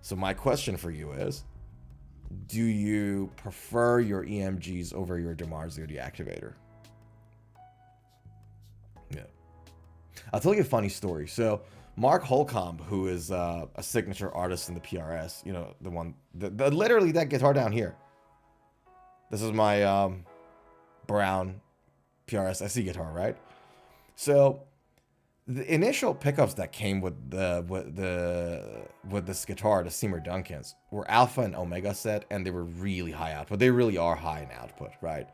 So my question for you is, do you prefer your EMGs over your DiMarzio deactivator? Yeah. I'll tell you a funny story. So Mark Holcomb, who is a signature artist in the PRS, you know, the one, literally that guitar down here. This is my brown PRS SE guitar, right? So the initial pickups that came with this guitar, the Seymour Duncans, were alpha and omega set, and they were really high output. They really are high in output, right?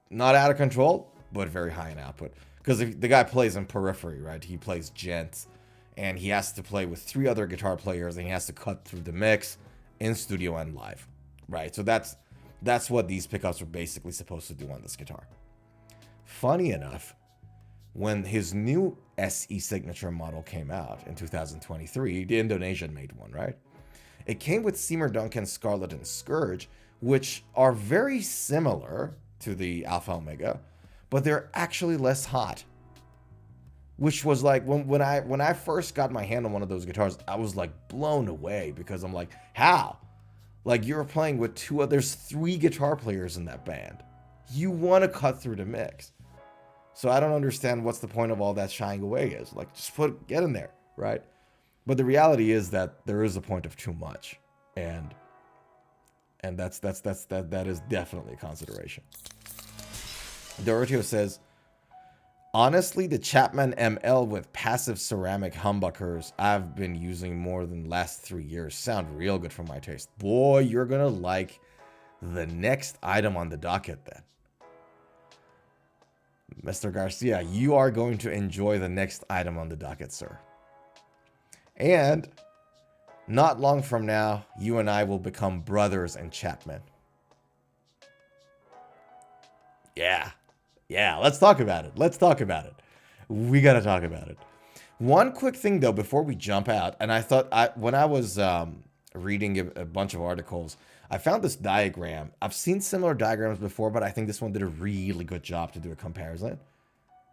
Not out of control, but very high in output. Because the guy plays in periphery, right? He plays gents, and he has to play with 3 other guitar players, and he has to cut through the mix in studio and live, right? So that's what these pickups were basically supposed to do on this guitar. Funny enough, when his new SE signature model came out in 2023, the Indonesian made one, right? It came with Seymour Duncan Scarlet and Scourge, which are very similar to the Alpha Omega, but they're actually less hot. Which was like, when I first got my hand on one of those guitars, I was like blown away, because I'm like, how? Like, you're playing with there's 3 guitar players in that band. You want to cut through the mix. So I don't understand what's the point of all that shying away is. Like, just get in there, right? But the reality is that there is a point of too much, and that is definitely a consideration. Doroteo says, honestly, the Chapman ML with passive ceramic humbuckers I've been using more than the last 3 years sound real good for my taste. Boy, you're gonna like the next item on the docket then. Mr. Garcia, you are going to enjoy the next item on the docket, sir. And not long from now, you and I will become brothers in Chapman. Yeah, let's talk about it. We gotta talk about it. One quick thing though, before we jump out, and I thought, when I was reading a bunch of articles, I found this diagram. I've seen similar diagrams before, but I think this one did a really good job to do a comparison.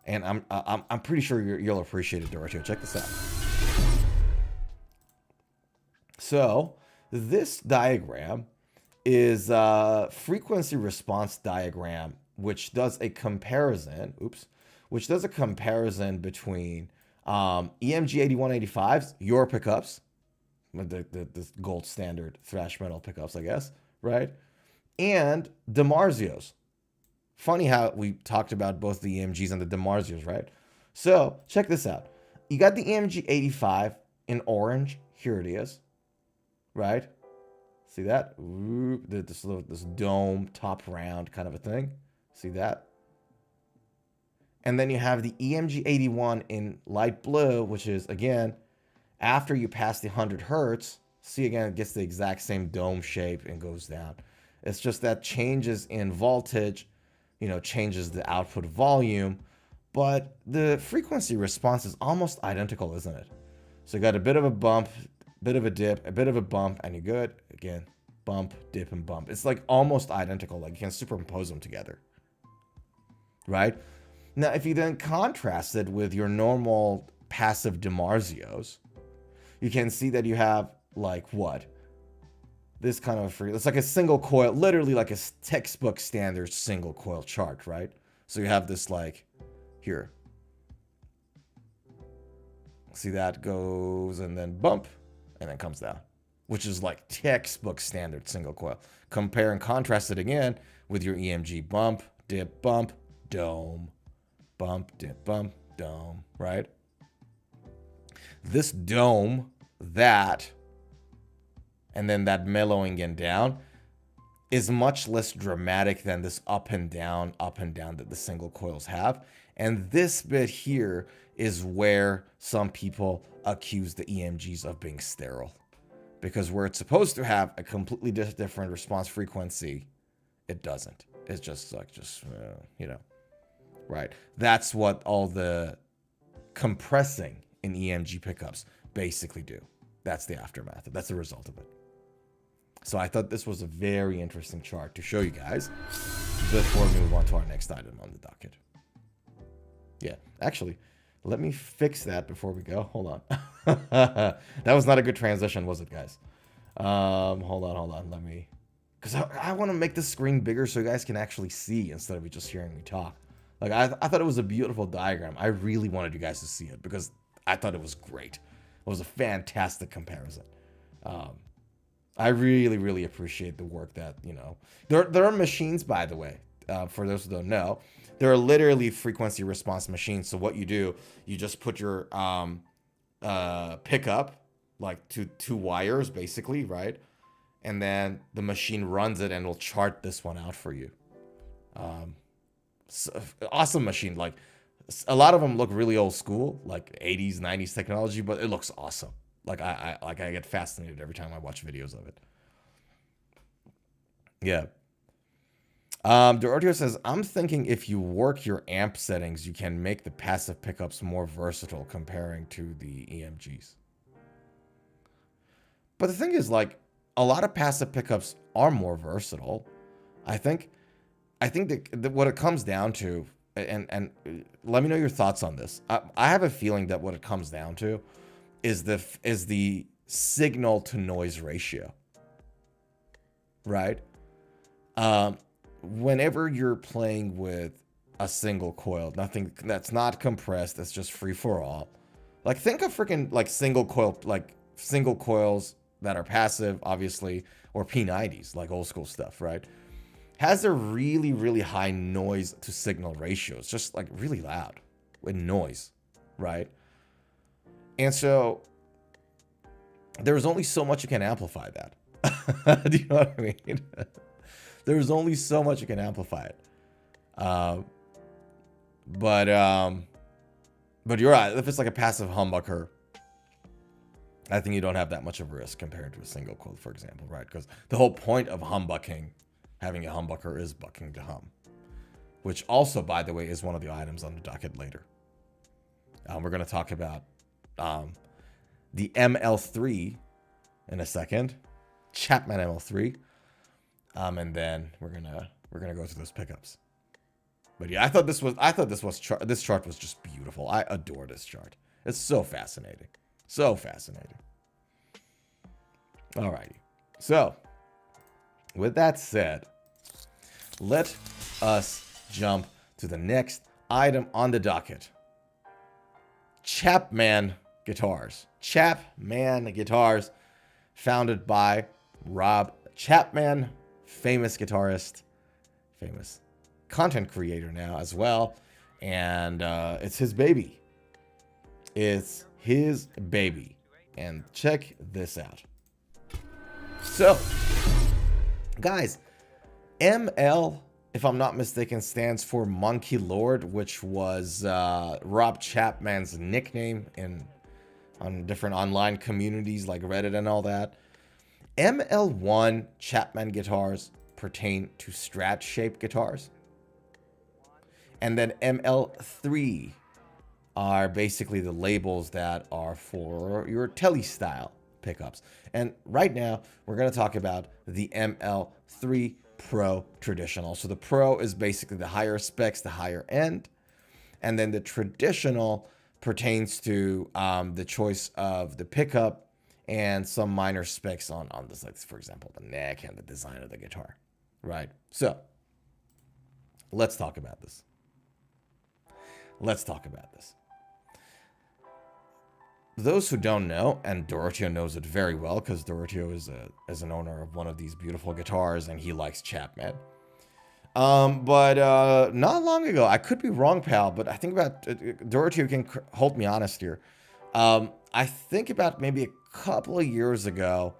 And I'm pretty sure you'll appreciate it, Doroteo. Check this out. So this diagram is a frequency response diagram, which does a comparison. Which does a comparison between EMG 8185s, your pickups, the gold standard thrash metal pickups, I guess, right? And DiMarzio's. Funny how we talked about both the EMGs and the DiMarzios, right? So check this out. You got the EMG 85 in orange. Here it is, right? See that? Ooh, this dome, top round kind of a thing. See that? And then you have the EMG 81 in light blue, which is, again, after you pass the 100 hertz, see again, it gets the exact same dome shape and goes down. It's just that changes in voltage, changes the output volume, but the frequency response is almost identical, isn't it? So you got a bit of a bump, bit of a dip, a bit of a bump, and you're good. Again, bump, dip, and bump. It's like almost identical. Like you can superimpose them together, right? Now, if you then contrast it with your normal passive DiMarzios, you can see that you have like what? This kind of it's like a single coil, literally like a textbook standard single coil chart, right? So you have this like here. See that goes and then bump and then comes down, which is like textbook standard single coil. Compare and contrast it again with your EMG bump, dip, bump, dome, bump, dip, bump, dome, right? This dome, that, and then that mellowing in down is much less dramatic than this up and down that the single coils have. And this bit here is where some people accuse the EMGs of being sterile. Because where it's supposed to have a completely different response frequency, it doesn't. It's just like, right? That's what all the compressing in EMG pickups basically do. That's the aftermath. That's the result of it. So I thought this was a very interesting chart to show you guys before we move on to our next item on the docket. Yeah, actually, Let me fix that before we go. Hold on. That was not a good transition, was it, guys? Hold on. Let me... Because I want to make the screen bigger so you guys can actually see instead of just hearing me talk. Like, I thought it was a beautiful diagram. I really wanted you guys to see it because I thought it was great. It was a fantastic comparison. I really, really appreciate the work that, you know... There are machines, by the way, for those who don't know. There are literally frequency response machines. So what you do, you just put your pickup, like to 2 wires, basically, right? And then the machine runs it and will chart this one out for you. So, awesome machine. Like, a lot of them look really old school, like 80s, 90s technology, but it looks awesome. Like, I get fascinated every time I watch videos of it. Yeah. Doroteo says, I'm thinking if you work your amp settings, you can make the passive pickups more versatile comparing to the EMGs. But the thing is, like, a lot of passive pickups are more versatile. I think that what it comes down to, and let me know your thoughts on this. I have a feeling that what it comes down to is the signal to noise ratio, right? Whenever you're playing with a single coil, nothing that's not compressed, that's just free for all. Like, think of freaking like single coils that are passive, obviously, or P90s, like old school stuff, right? Has a really, really high noise to signal ratio. It's just like really loud with noise, right? And so there's only so much you can amplify that. Do you know what I mean? There's only so much you can amplify it. But you're right. If it's like a passive humbucker, I think you don't have that much of a risk compared to a single coil, for example, right? Because the whole point of humbucking, having a humbucker, is bucking to hum, which also, by the way, is one of the items on the docket later. We're going to talk about the ML3 in a second, Chapman ML3, and then we're gonna go through those pickups. But yeah, this chart was just beautiful. I adore this chart. It's so fascinating. So fascinating. Alrighty. So, with that said, let us jump to the next item on the docket. Chapman guitars. Chapman guitars, founded by Rob Chapman, famous guitarist, famous content creator now as well. And it's his baby. It's his baby. And check this out. So, guys, ML, if I'm not mistaken, stands for Monkey Lord, which was Rob Chapman's nickname on different online communities like Reddit and all that. ML1 Chapman guitars pertain to Strat-shaped guitars. And then ML3 are basically the labels that are for your tele-style pickups. And right now, we're going to talk about the ML3 Pro Traditional. So the Pro is basically the higher specs, the higher end. And then the Traditional pertains to the choice of the pickup and some minor specs on this, like, for example, the neck and the design of the guitar, right? So let's talk about this. Those who don't know, and Doroteo knows it very well because Doroteo is an owner of one of these beautiful guitars and he likes Chapman. But not long ago, I could be wrong, pal, but I think about, Doroteo can hold me honest here. I think about maybe a couple of years ago,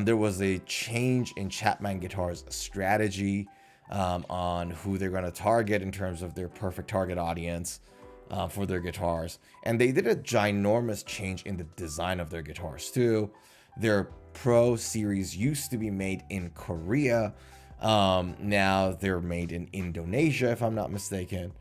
there was a change in Chapman Guitars' strategy on who they're going to target in terms of their perfect target audience for their guitars. And they did a ginormous change in the design of their guitars too. Their Pro series used to be made in Korea. Now they're made in Indonesia, if I'm not mistaken.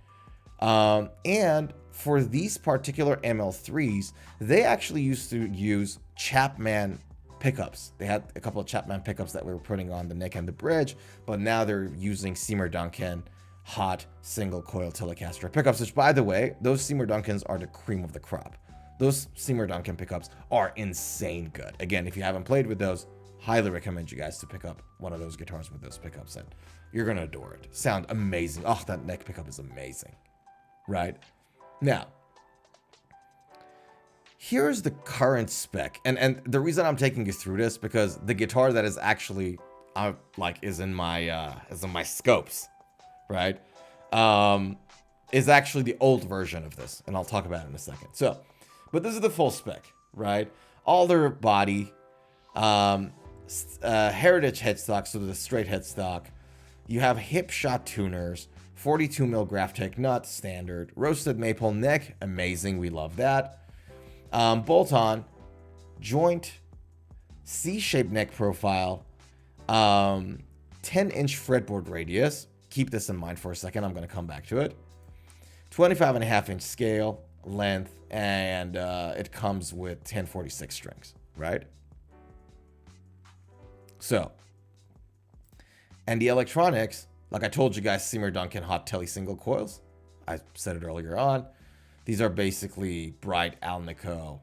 And for these particular ML3s, they actually used to use Chapman pickups. They had a couple of Chapman pickups that we were putting on the neck and the bridge, but now they're using Seymour Duncan hot single coil Telecaster pickups, which, by the way, those Seymour Duncans are the cream of the crop. Those Seymour Duncan pickups are insane good. Again, if you haven't played with those, highly recommend you guys to pick up one of those guitars with those pickups, and you're gonna adore it. Sound amazing. Oh, that neck pickup is amazing. Right? Now, here's the current spec, and the reason I'm taking you through this, because the guitar that is actually is in my scopes, right? Is actually the old version of this, and I'll talk about it in a second. So, but this is the full spec, right? All their body, heritage headstock, so the straight headstock. You have hip shot tuners, 42 mil Graphtec nut, standard, roasted maple neck, amazing, we love that. Bolt-on, joint, C-shaped neck profile, 10-inch fretboard radius. Keep this in mind for a second, I'm going to come back to it. 25.5-inch scale, length, and it comes with 1046 strings, right? So, and the electronics, like I told you guys, Seymour Duncan hot telly single coils. I said it earlier on. These are basically bright Alnico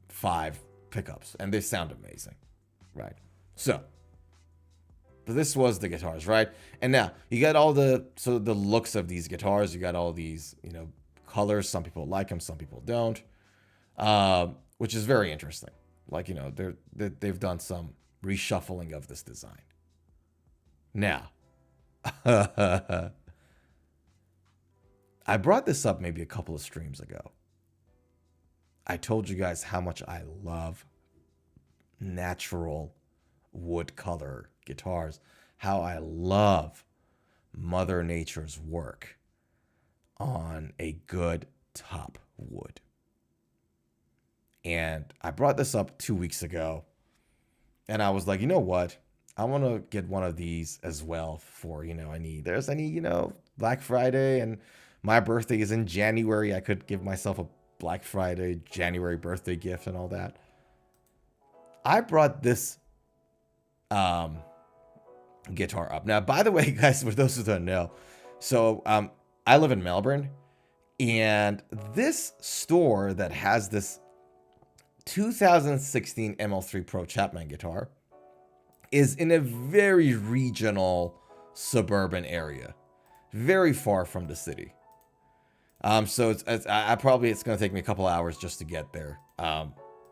5 pickups, and they sound amazing, right? So, but this was the guitars, right? And now you got all the looks of these guitars. You got all these, colors. Some people like them, some people don't, which is very interesting. Like, they've done some reshuffling of this design. Now, I brought this up maybe a couple of streams ago. I told you guys how much I love natural wood color guitars, how I love Mother Nature's work on a good top wood. And I brought this up 2 weeks ago, and I was like, you know what? I want to get one of these as well for, there's any, Black Friday, and my birthday is in January. I could give myself a Black Friday, January birthday gift and all that. I brought this guitar up. Now, by the way, guys, for those who don't know, so I live in Melbourne, and this store that has this 2016 ML3 Pro Chapman guitar is in a very regional suburban area, very far from the city. So it's going to take me a couple hours just to get there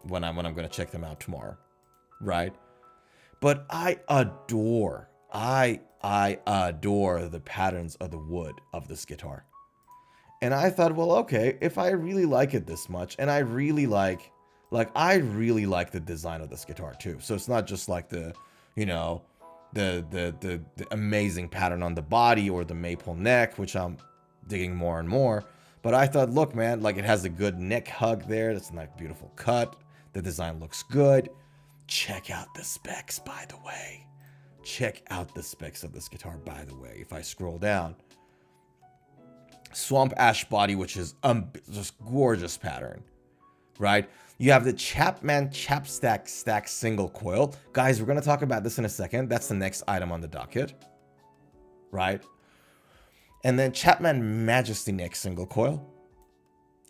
when I'm going to check them out tomorrow, right? But I adore the patterns of the wood of this guitar. And I thought, well, okay, if I really like it this much, and I really like the design of this guitar too. So it's not just like the amazing pattern on the body or the maple neck, which I'm digging more and more. But I thought, look, man, like it has a good neck hug there. That's a nice, beautiful cut. The design looks good. Check out the specs, by the way. Check out the specs of this guitar, by the way. If I scroll down, swamp ash body, which is just gorgeous pattern, right? You have the Chapman Chapstack Stack single coil. Guys, we're going to talk about this in a second. That's the next item on the docket, right? And then Chapman Majesty Neck single coil.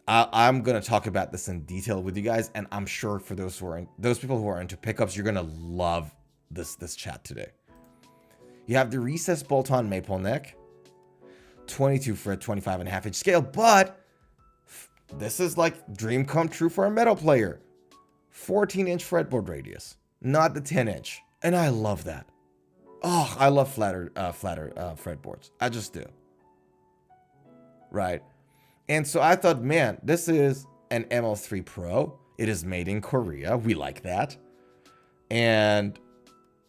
I'm going to talk about this in detail with you guys, and I'm sure for those people who are into pickups, you're going to love this chat today. You have the recessed bolt-on maple neck, 22 fret, 25.5-inch scale, but this is like dream come true for a metal player. 14-inch fretboard radius, not the 10-inch, and I love that. Oh, I love flatter fretboards. I just do. Right? And so I thought, man, this is an ML3 Pro. It is made in Korea. We like that. And,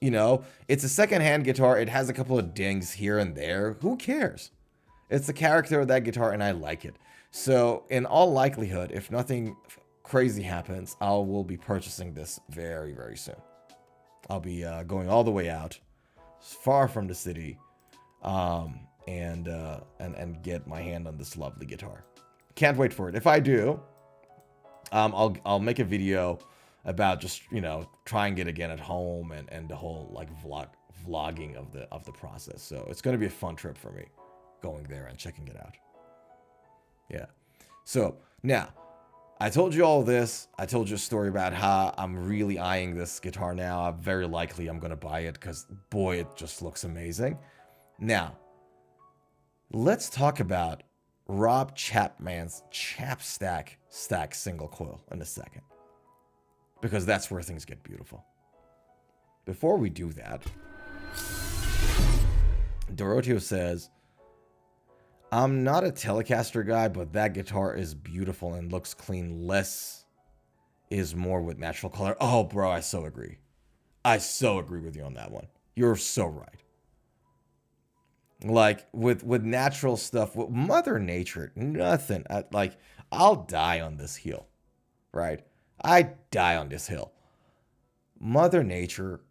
it's a secondhand guitar. It has a couple of dings here and there. Who cares? It's the character of that guitar, and I like it. So, in all likelihood, if nothing crazy happens, I will be purchasing this very, very soon. I'll be going all the way out, far from the city, and get my hand on this lovely guitar. Can't wait for it. If I do, I'll make a video about just trying it again at home and the whole like vlogging of the process. So it's gonna be a fun trip for me. going there and checking it out. Yeah. So now, I told you all this. I told you a story about how I'm really eyeing this guitar now. Very likely I'm going to buy it because, boy, it just looks amazing. Now, let's talk about Rob Chapman's Chapstack single coil in a second, because that's where things get beautiful. Before we do that, Doroteo says, I'm not a Telecaster guy, but that guitar is beautiful and looks clean. Less is more with natural color. Oh, bro, I so agree. I so agree with you on that one. You're so right. Like, with natural stuff, with Mother Nature, nothing. Like, I'll die on this hill, right? I die on this hill. Mother Nature,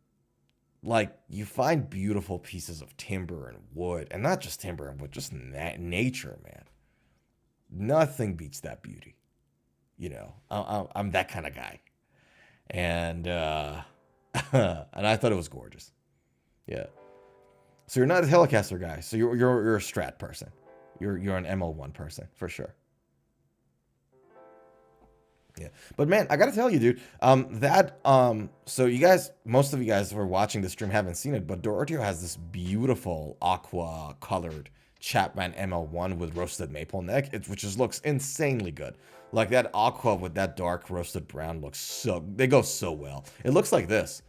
like, you find beautiful pieces of timber and wood, and not just timber and wood, just nature, man. Nothing beats that beauty. You know, I'm that kind of guy. And, and I thought it was gorgeous. Yeah. So you're not a Telecaster guy. So you're a Strat person. You're an ML1 person for sure. Yeah, but man, I gotta tell you, dude, so you guys, most of you guys who are watching the stream haven't seen it, but Doroteo has this beautiful aqua colored Chapman ML1 with roasted maple neck, which just looks insanely good. Like that aqua with that dark roasted brown they go so well. It looks like this.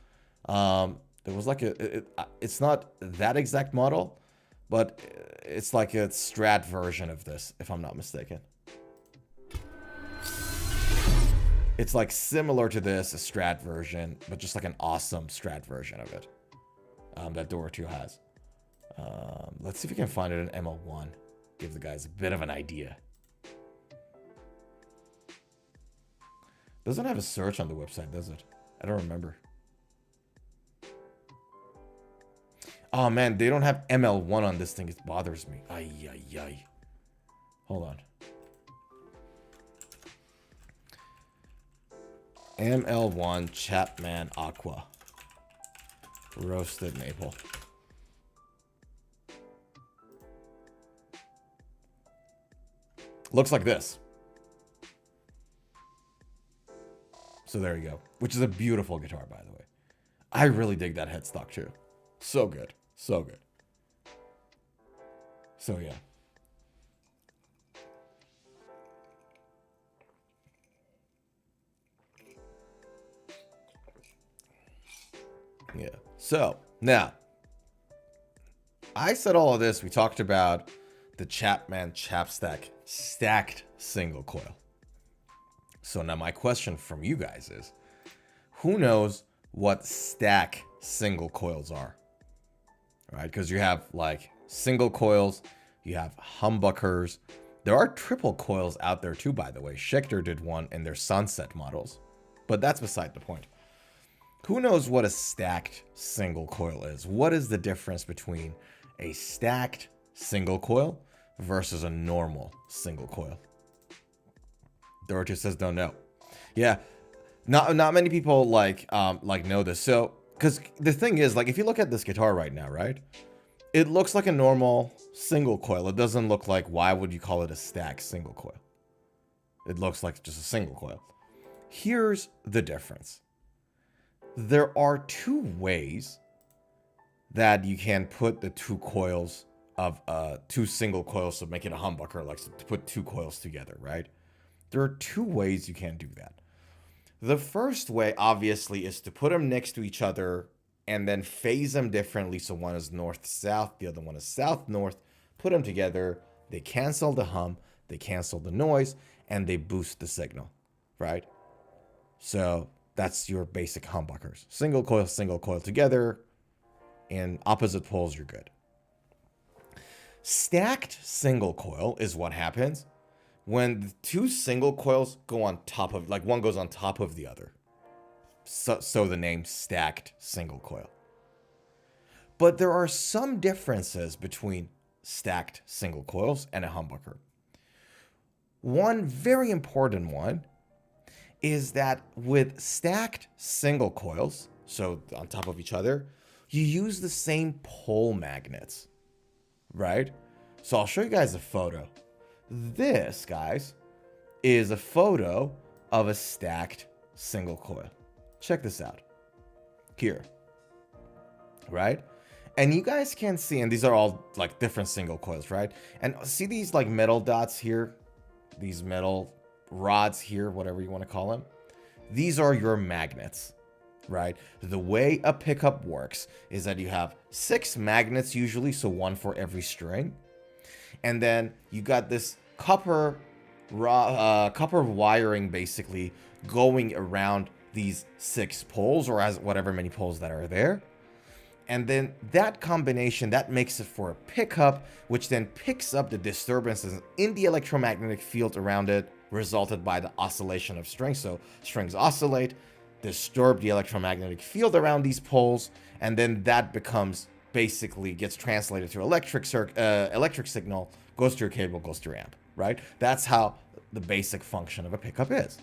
There was like it's not that exact model, but it's like a Strat version of this, if I'm not mistaken. It's like similar to this, a Strat version, but just like an awesome Strat version of it that Doroteo has. Let's see if we can find it in ML1. Give the guys a bit of an idea. Doesn't have a search on the website, does it? I don't remember. Oh man, they don't have ML1 on this thing. It bothers me. Ay, ay, ay. Hold on. ML1 Chapman Aqua. Roasted maple. Looks like this. So there you go. Which is a beautiful guitar, by the way. I really dig that headstock too. So good. So good. So yeah. Yeah. So now, I said all of this. We talked about the Chapman Chapstack stacked single coil. So now my question from you guys is, who knows what stack single coils are? Right? Because you have like single coils, you have humbuckers. There are triple coils out there too, by the way. Schecter did one in their Sunset models, but that's beside the point. Who knows what a stacked single coil is? What is the difference between a stacked single coil versus a normal single coil? Doroteo says don't know. Yeah, not many people like know this. So, because the thing is, like, if you look at this guitar right now, right, it looks like a normal single coil. It doesn't look like, why would you call it a stacked single coil? It looks like just a single coil. Here's the difference. There are two ways that you can put the two coils of two single coils to make it a humbucker, like to put two coils together, right? There are two ways you can do that. The first way, obviously, is to put them next to each other and then phase them differently. So one is north-south, the other one is south-north. Put them together, they cancel the hum, they cancel the noise, and they boost the signal, right? So that's your basic humbuckers. Single coil together, and opposite poles, you're good. Stacked single coil is what happens when the two single coils go on top of, like one goes on top of the other. So the name stacked single coil. But there are some differences between stacked single coils and a humbucker. One very important one is that with stacked single coils, so on top of each other, you use the same pole magnets, right? So I'll show you guys a photo. This, guys, is a photo of a stacked single coil. Check this out. Here. Right? And you guys can see, and these are all like different single coils, right? And see these like metal dots here? These metal rods here, whatever you want to call them. These are your magnets, right? The way a pickup works is that you have 6 magnets usually, so 1 for every string. And then you got this copper wiring basically going around these 6 poles, or as whatever many poles that are there. And then that combination, that makes it for a pickup, which then picks up the disturbances in the electromagnetic field around it, resulted by the oscillation of strings. So strings oscillate, disturb the electromagnetic field around these poles, and then that becomes basically gets translated to electric signal, goes to your cable, goes to your amp, right? That's how the basic function of a pickup is.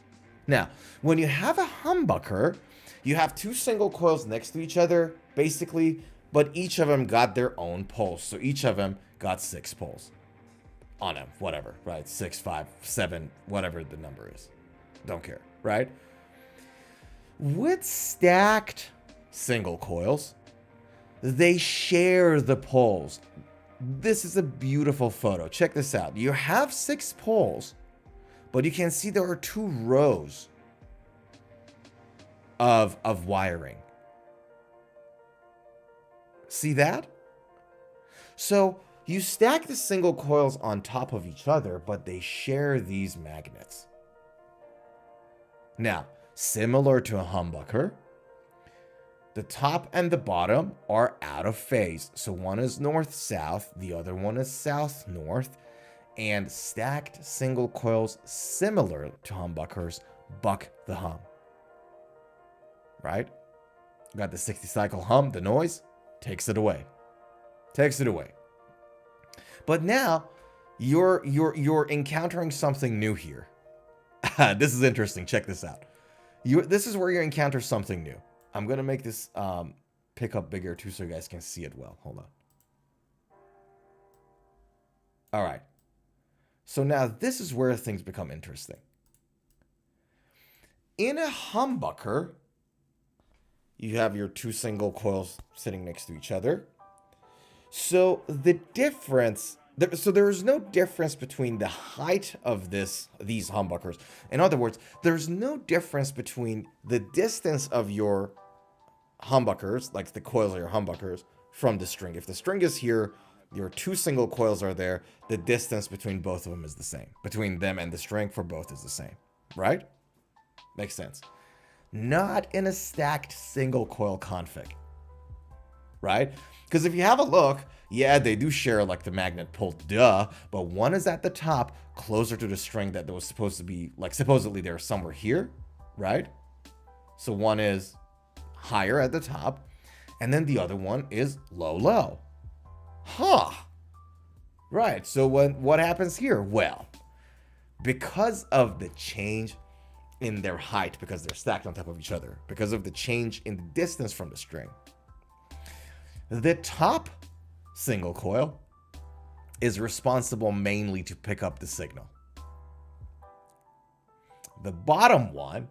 Now, when you have a humbucker, you have 2 single coils next to each other, basically, but each of them got their own poles. So each of them got 6 poles on them, whatever, right? 6, 5, 7, whatever the number is. Don't care, right? With stacked single coils, they share the poles. This is a beautiful photo. Check this out. You have 6 poles, but you can see there are 2 rows of wiring. See that? So you stack the single coils on top of each other, but they share these magnets. Now, similar to a humbucker, the top and the bottom are out of phase. So one is north-south, the other one is south-north, and stacked single coils similar to humbuckers buck the hum. Right? Got the 60 cycle hum, the noise, takes it away. Takes it away. But now you're encountering something new here. This is interesting. Check this out. This is where you encounter something new. I'm gonna make this pickup bigger too, so you guys can see it well. Hold on. All right. So now this is where things become interesting. In a humbucker, you have your 2 single coils sitting next to each other. So the difference, so there is no difference between the height of these humbuckers. In other words, there's no difference between the distance of your humbuckers, like the coils of your humbuckers, from the string. If the string is here, your 2 single coils are there, the distance between both of them is the same. Between them and the string for both is the same, right? Makes sense. Not in a stacked single coil config, right? Because if you have a look, yeah, they do share like the magnet pole, duh, but one is at the top, closer to the string that was supposed to be, like supposedly they're somewhere here, right? So one is higher at the top, and then the other one is low, low. Huh. Right, so what happens here? Well, because of the change in their height, because they're stacked on top of each other, because of the change in the distance from the string, the top single coil is responsible mainly to pick up the signal. The bottom one,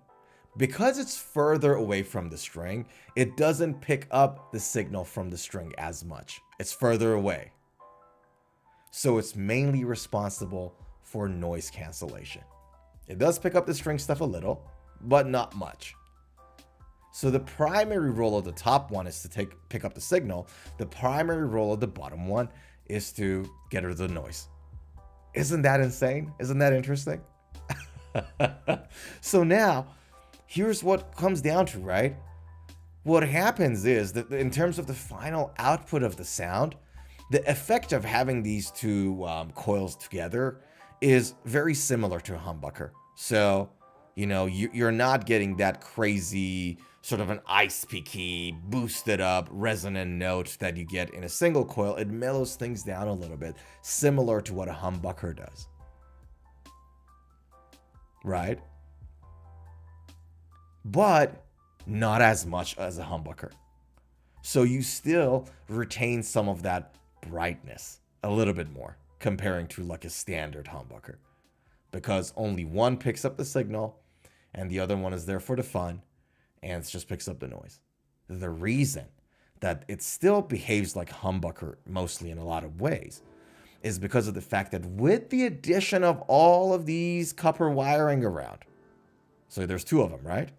because it's further away from the string, it doesn't pick up the signal from the string as much. It's further away. So it's mainly responsible for noise cancellation. It does pick up the string stuff a little, but not much. So the primary role of the top one is to pick up the signal. The primary role of the bottom one is to get rid of the noise. Isn't that insane? Isn't that interesting? So now, here's what comes down to, right? What happens is that in terms of the final output of the sound, the effect of having these 2 coils together is very similar to a humbucker. So, you know, you're not getting that crazy sort of an ice peaky, boosted up, resonant note that you get in a single coil. It mellows things down a little bit, similar to what a humbucker does. Right? But not as much as a humbucker. So you still retain some of that brightness, a little bit more. comparing to like a standard humbucker, because only one picks up the signal and the other one is there for the fun and it just picks up the noise. The reason that it still behaves like humbucker mostly in a lot of ways is because of the fact that with the addition of all of these copper wiring around, so there's two of them, right?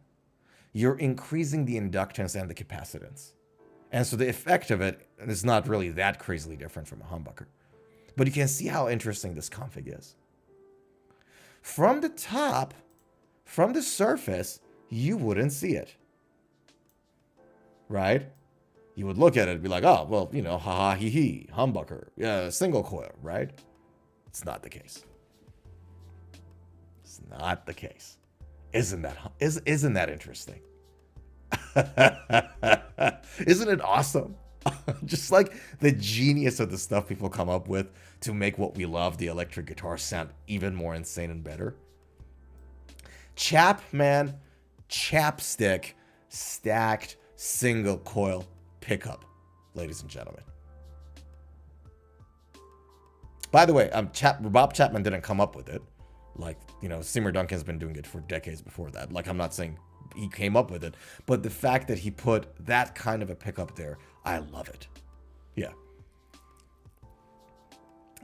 You're increasing the inductance and the capacitance. And so the effect of it is not really that crazily different from a humbucker. But you can see how interesting this config is. From the top, from the surface, you wouldn't see it. Right? You would look at it and be like, oh, well, you know, haha, hee hee, humbucker, yeah, single coil, right? It's not the case. It's not the case. Isn't that interesting? Isn't it awesome? Just like the genius of the stuff people come up with to make what we love, the electric guitar, sound even more insane and better. Chapman chapstick stacked single coil pickup, ladies and gentlemen. By the way, Bob Chapman didn't come up with it. Like, you know, Seymour Duncan's been doing it for decades before that. Like, I'm not saying he came up with it, but the fact that he put that kind of a pickup there, I love it. Yeah.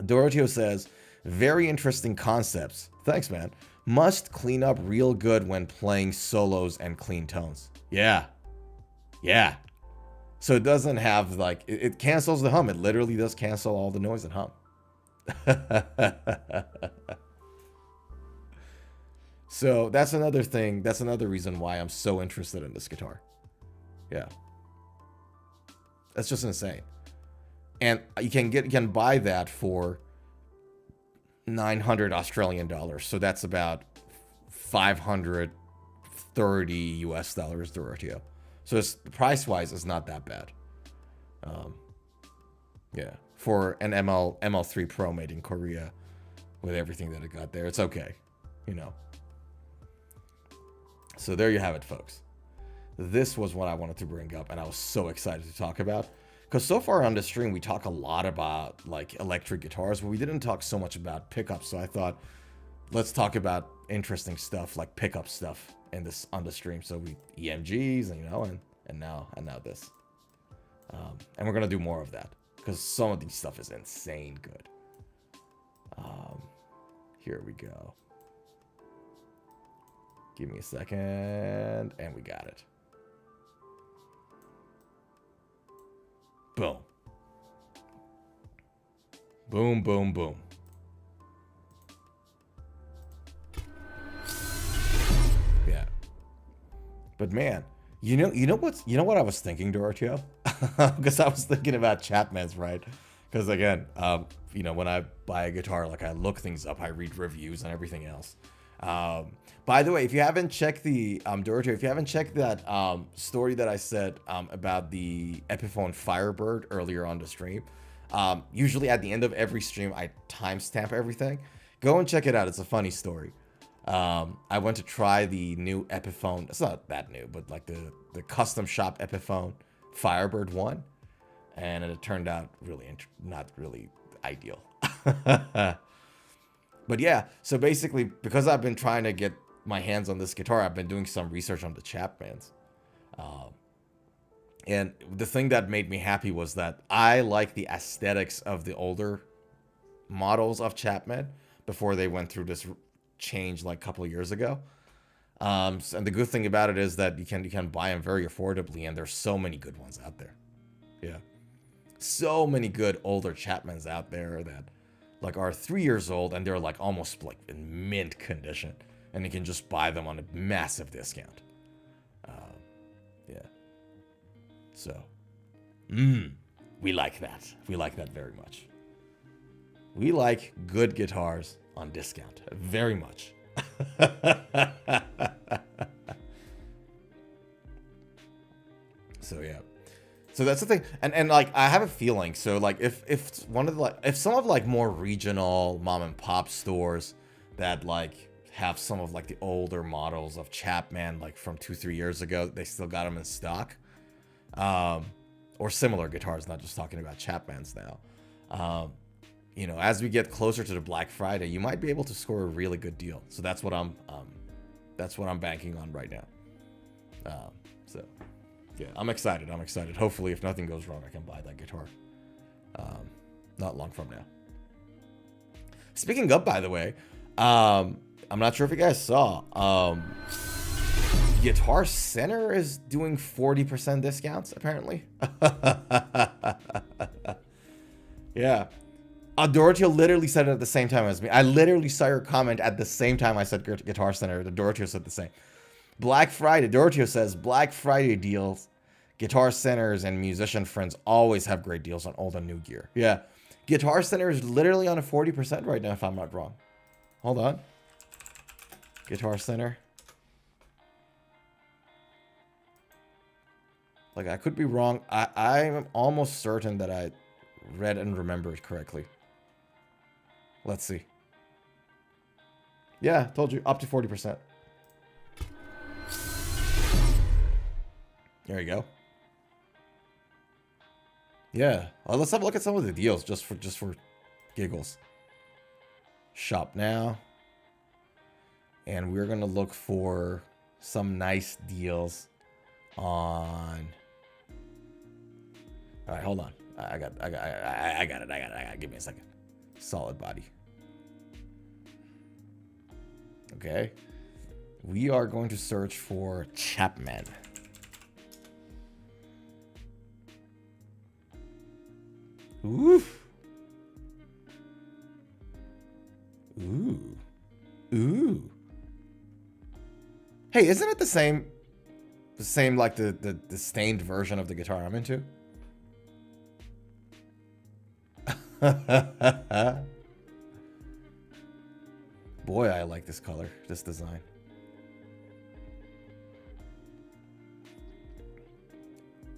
Doroteo says, very interesting concepts. Thanks, man. Must clean up real good when playing solos and clean tones. Yeah. Yeah. So it doesn't have, like, it cancels the hum. It literally does cancel all the noise and hum. So that's another thing. That's another reason why I'm so interested in this guitar. Yeah. That's just insane. And you can buy that for 900 Australian dollars. So that's about 530 US dollars, Doroteo. So it's, price-wise, it's not that bad. Yeah. For an ML3 Pro made in Korea with everything that it got there, it's okay. You know. So there you have it, folks. This was what I wanted to bring up, and I was so excited to talk about. Because so far on the stream, we talk a lot about like electric guitars, but we didn't talk so much about pickups. So I thought, let's talk about interesting stuff like pickup stuff in this on the stream. So we EMGs, and you know, and now this, and we're gonna do more of that because some of these stuff is insane good. Here we go. Give me a second, and we got it. Boom. Boom, boom, boom. Yeah. But man, you know what I was thinking, Doroteo? Because I was thinking about Chapman's, right? Because again, you know, when I buy a guitar, like I look things up, I read reviews and everything else. By the way, if you haven't checked the Doroteo, if you haven't checked that story that I said about the Epiphone Firebird earlier on the stream, usually at the end of every stream I timestamp everything. Go and check it out. It's a funny story. I went to try the new Epiphone. It's not that new, but like the custom shop Epiphone Firebird 1, and it turned out really not really ideal. But yeah, so basically, because I've been trying to get my hands on this guitar, I've been doing some research on the Chapmans. And the thing that made me happy was that I like the aesthetics of the older models of Chapman before they went through this change like a couple of years ago. And the good thing about it is that you can buy them very affordably, and there's so many good ones out there. Yeah. So many good older Chapmans out there that like are 3 years old and they're like almost like in mint condition, and you can just buy them on a massive discount. Yeah. So, we like that. We like that very much. We like good guitars on discount very much. So yeah. So that's the thing, and like I have a feeling. So like if some of like more regional mom and pop stores that like have some of like the older models of Chapman like from 2-3 years ago, they still got them in stock, or similar guitars, not just talking about Chapmans now. you know, as we get closer to the Black Friday, you might be able to score a really good deal. So that's what I'm banking on right now. So yeah, I'm excited. I'm excited. Hopefully, if nothing goes wrong, I can buy that guitar. Not long from now. Speaking of, by the way, I'm not sure if you guys saw. Guitar Center is doing 40% discounts, apparently. Yeah. Doroteo literally said it at the same time as me. I literally saw your comment at the same time I said Guitar Center. Doroteo said the same. Black Friday. Doroteo says Black Friday deals. Guitar Centers and musician friends always have great deals on old and new gear. Yeah. Guitar Center is literally on a 40% right now, if I'm not wrong. Hold on. Guitar Center. Like, I could be wrong. I'm almost certain that I read and remembered correctly. Let's see. Yeah, told you. Up to 40%. There you go. Yeah. Let's have a look at some of the deals just for giggles. Shop now. And we're going to look for some nice deals on... All right, hold on. I got it. Give me a second. Solid body. Okay. We are going to search for Chapman. Oof. Ooh. Ooh. Hey, isn't it the same like the stained version of the guitar I'm into? Boy, I like this color, this design.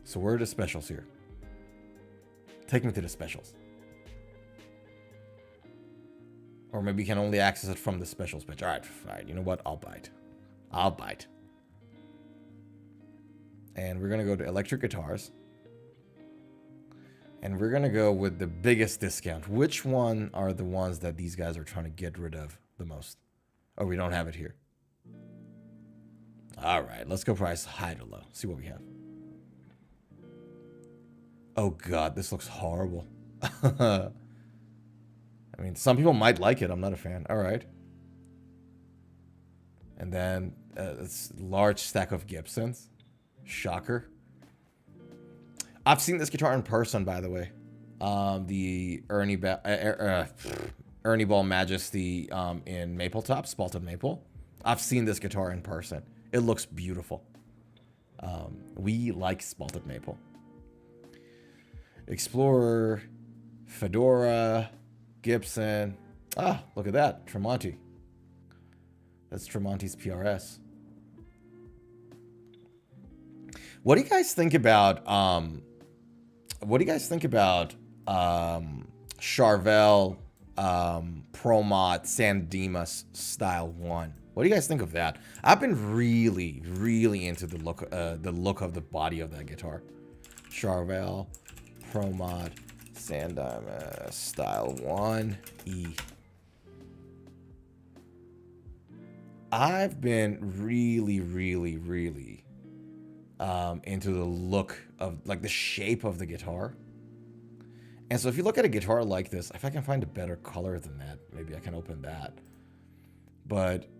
So where are the specials here? Take me to the specials. Or maybe you can only access it from the specials page. All right, you know what? I'll bite. And we're going to go to electric guitars. And we're going to go with the biggest discount. Which one are the ones that these guys are trying to get rid of the most? Oh, we don't have it here. All right, let's go price high to low. See what we have. Oh, God, this looks horrible. I mean, some people might like it. I'm not a fan. All right. And then it's a large stack of Gibsons. Shocker. I've seen this guitar in person, by the way. The Ernie Ball Majesty in Maple Top, Spalted Maple. I've seen this guitar in person. It looks beautiful. We like Spalted Maple. Explorer, Fedora, Gibson. Ah, look at that. Tremonti. That's Tremonti's PRS. What do you guys think about Charvel Pro Mod San Dimas Style 1? What do you guys think of that? I've been really, really into the look of the body of that guitar. Charvel Pro Mod San Dimas Style 1E. I've been really, really, really into the look of, like, the shape of the guitar. And so if you look at a guitar like this, if I can find a better color than that, maybe I can open that. But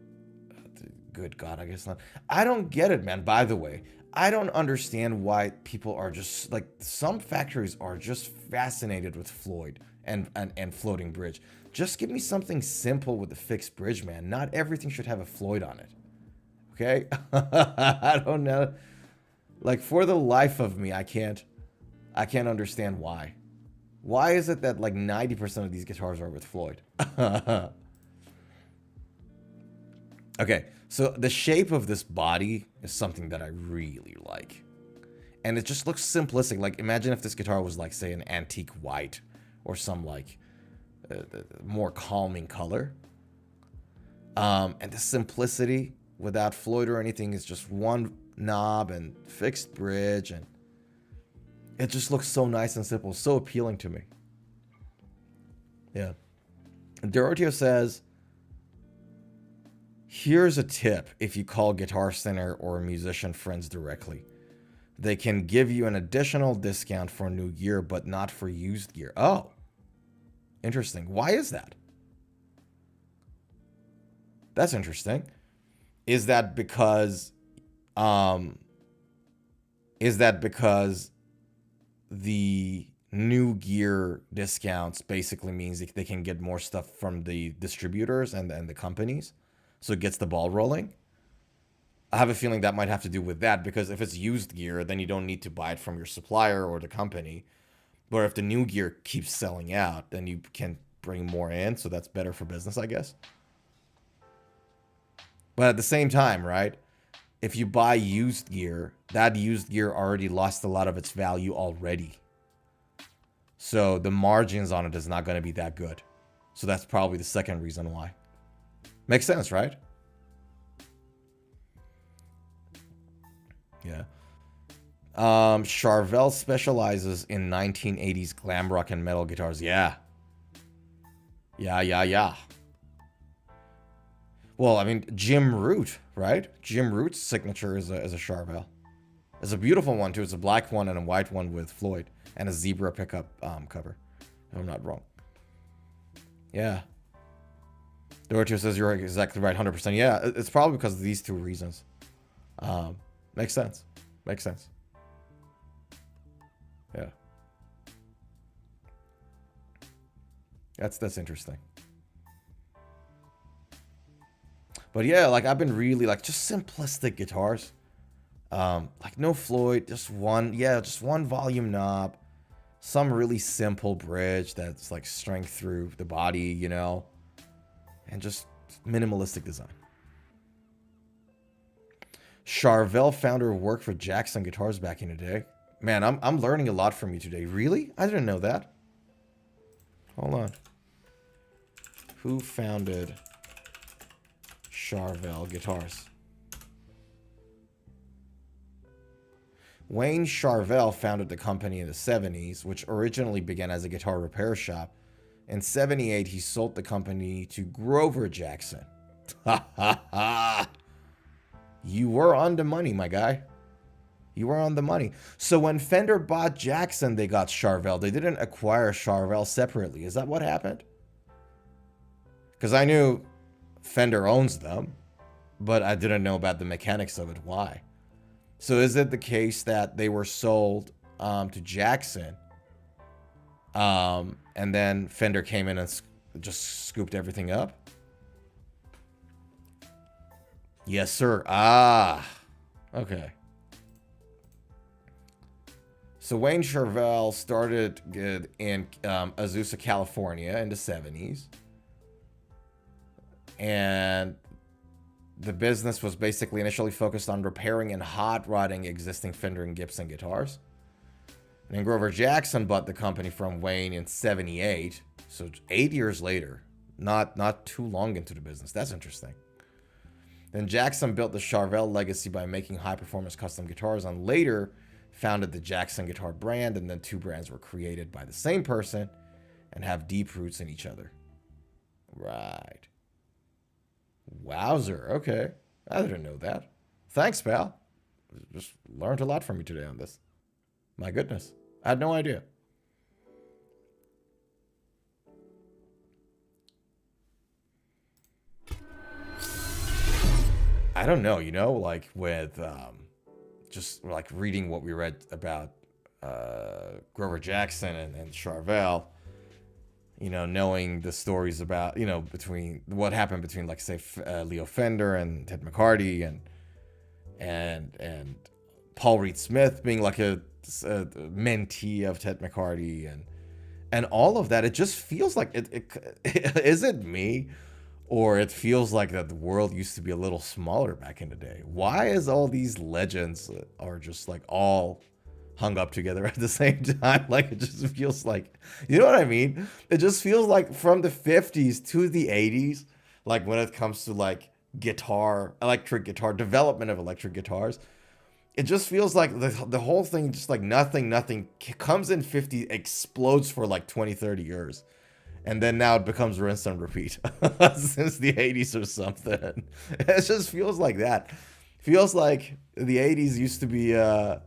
good God, I guess not. I don't get it, man. By the way, I don't understand why people are just, like, some factories are just fascinated with Floyd and floating bridge. Just give me something simple with a fixed bridge, man. Not everything should have a Floyd on it. Okay? I don't know. Like, for the life of me, I can't understand why. Why is it that, like, 90% of these guitars are with Floyd? Okay, so the shape of this body is something that I really like. And it just looks simplistic. Like, imagine if this guitar was, like, say, an antique white or some, like, more calming color. And the simplicity without Floyd or anything is just one knob and fixed bridge, and it just looks so nice and simple, so appealing to me. Yeah. Doroteo says, here's a tip if you call Guitar Center or musician friends directly. They can give you an additional discount for new gear, but not for used gear. Oh, interesting. Why is that? That's interesting. Is that because the new gear discounts basically means they can get more stuff from the distributors and the companies, so it gets the ball rolling? I have a feeling that might have to do with that, because if it's used gear, then you don't need to buy it from your supplier or the company. But if the new gear keeps selling out, then you can bring more in, so that's better for business, I guess. But at the same time, right, if you buy used gear, that used gear already lost a lot of its value already. So the margins on it is not going to be that good. So that's probably the second reason why. Makes sense, right? Yeah. Charvel specializes in 1980s glam rock and metal guitars. Yeah. Yeah. Well, I mean, Jim Root, right? Jim Root's signature is a Charvel. It's a beautiful one, too. It's a black one and a white one with Floyd and a zebra pickup cover, if I'm not wrong. Yeah. Doroteo says you're exactly right, 100%. Yeah, it's probably because of these two reasons. Makes sense. Makes sense. Yeah. That's interesting. But yeah, like I've been really like just simplistic guitars. Like no Floyd, just one volume knob, some really simple bridge that's like strength through the body, you know, and just minimalistic design. Charvel founder worked for Jackson Guitars back in the day. Man, I'm learning a lot from you today. Really? I didn't know that. Hold on. Who founded Charvel Guitars? Wayne Charvel founded the company in the 70s, which originally began as a guitar repair shop. In 78, he sold the company to Grover Jackson. Ha ha ha! You were on the money, my guy. You were on the money. So when Fender bought Jackson, they got Charvel. They didn't acquire Charvel separately. Is that what happened? Because I knew Fender owns them, but I didn't know about the mechanics of it. Why? So is it the case that they were sold to Jackson, and then Fender came in and just scooped everything up? Yes, sir. Ah, okay. So Wayne Charvel started in Azusa, California in the 70s. And the business was basically initially focused on repairing and hot rodding existing Fender and Gibson guitars. And then Grover Jackson bought the company from Wayne in 78. So 8 years later, not too long into the business. That's interesting. Then Jackson built the Charvel legacy by making high-performance custom guitars, and later founded the Jackson guitar brand, and then two brands were created by the same person and have deep roots in each other. Right. Wowzer. Okay. I didn't know that. Thanks, pal. Just learned a lot from you today on this. My goodness. I had no idea. I don't know, you know, like with just like reading what we read about Grover Jackson and Charvel, you know, knowing the stories about, you know, between what happened between, like, say, Leo Fender and Ted McCarty and Paul Reed Smith being like a mentee of Ted McCarty and all of that. It just feels like is it me? Or it feels like that the world used to be a little smaller back in the day. Why is all these legends are just like all hung up together at the same time? Like it just feels like, you know what I mean? It just feels like from the 50s to the 80s, like when it comes to like electric guitar, development of electric guitars, it just feels like the whole thing just like nothing comes in 50, explodes for like 20, 30 years. And then now it becomes rinse and repeat since the 80s or something. It just feels like that. Feels like the 80s used to be the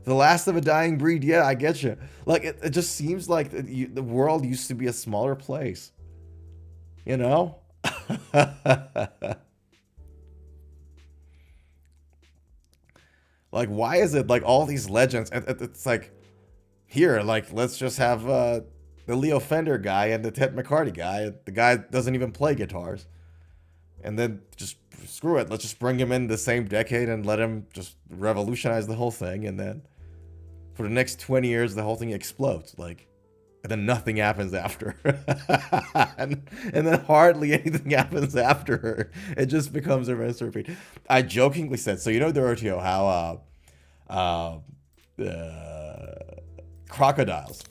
last of a dying breed. Yeah, I get you. Like, it just seems like the world used to be a smaller place. You know? Like, why is it like all these legends? It's like, here, like, let's just have the Leo Fender guy and the Ted McCarty guy. The guy doesn't even play guitars. And then just screw it. Let's just bring him in the same decade and let him just revolutionize the whole thing. And then for the next 20 years, the whole thing explodes. Like, and then nothing happens after. and then hardly anything happens after. It just becomes a rinse and repeat. I jokingly said, so you know, Dorotio, how Crocodiles,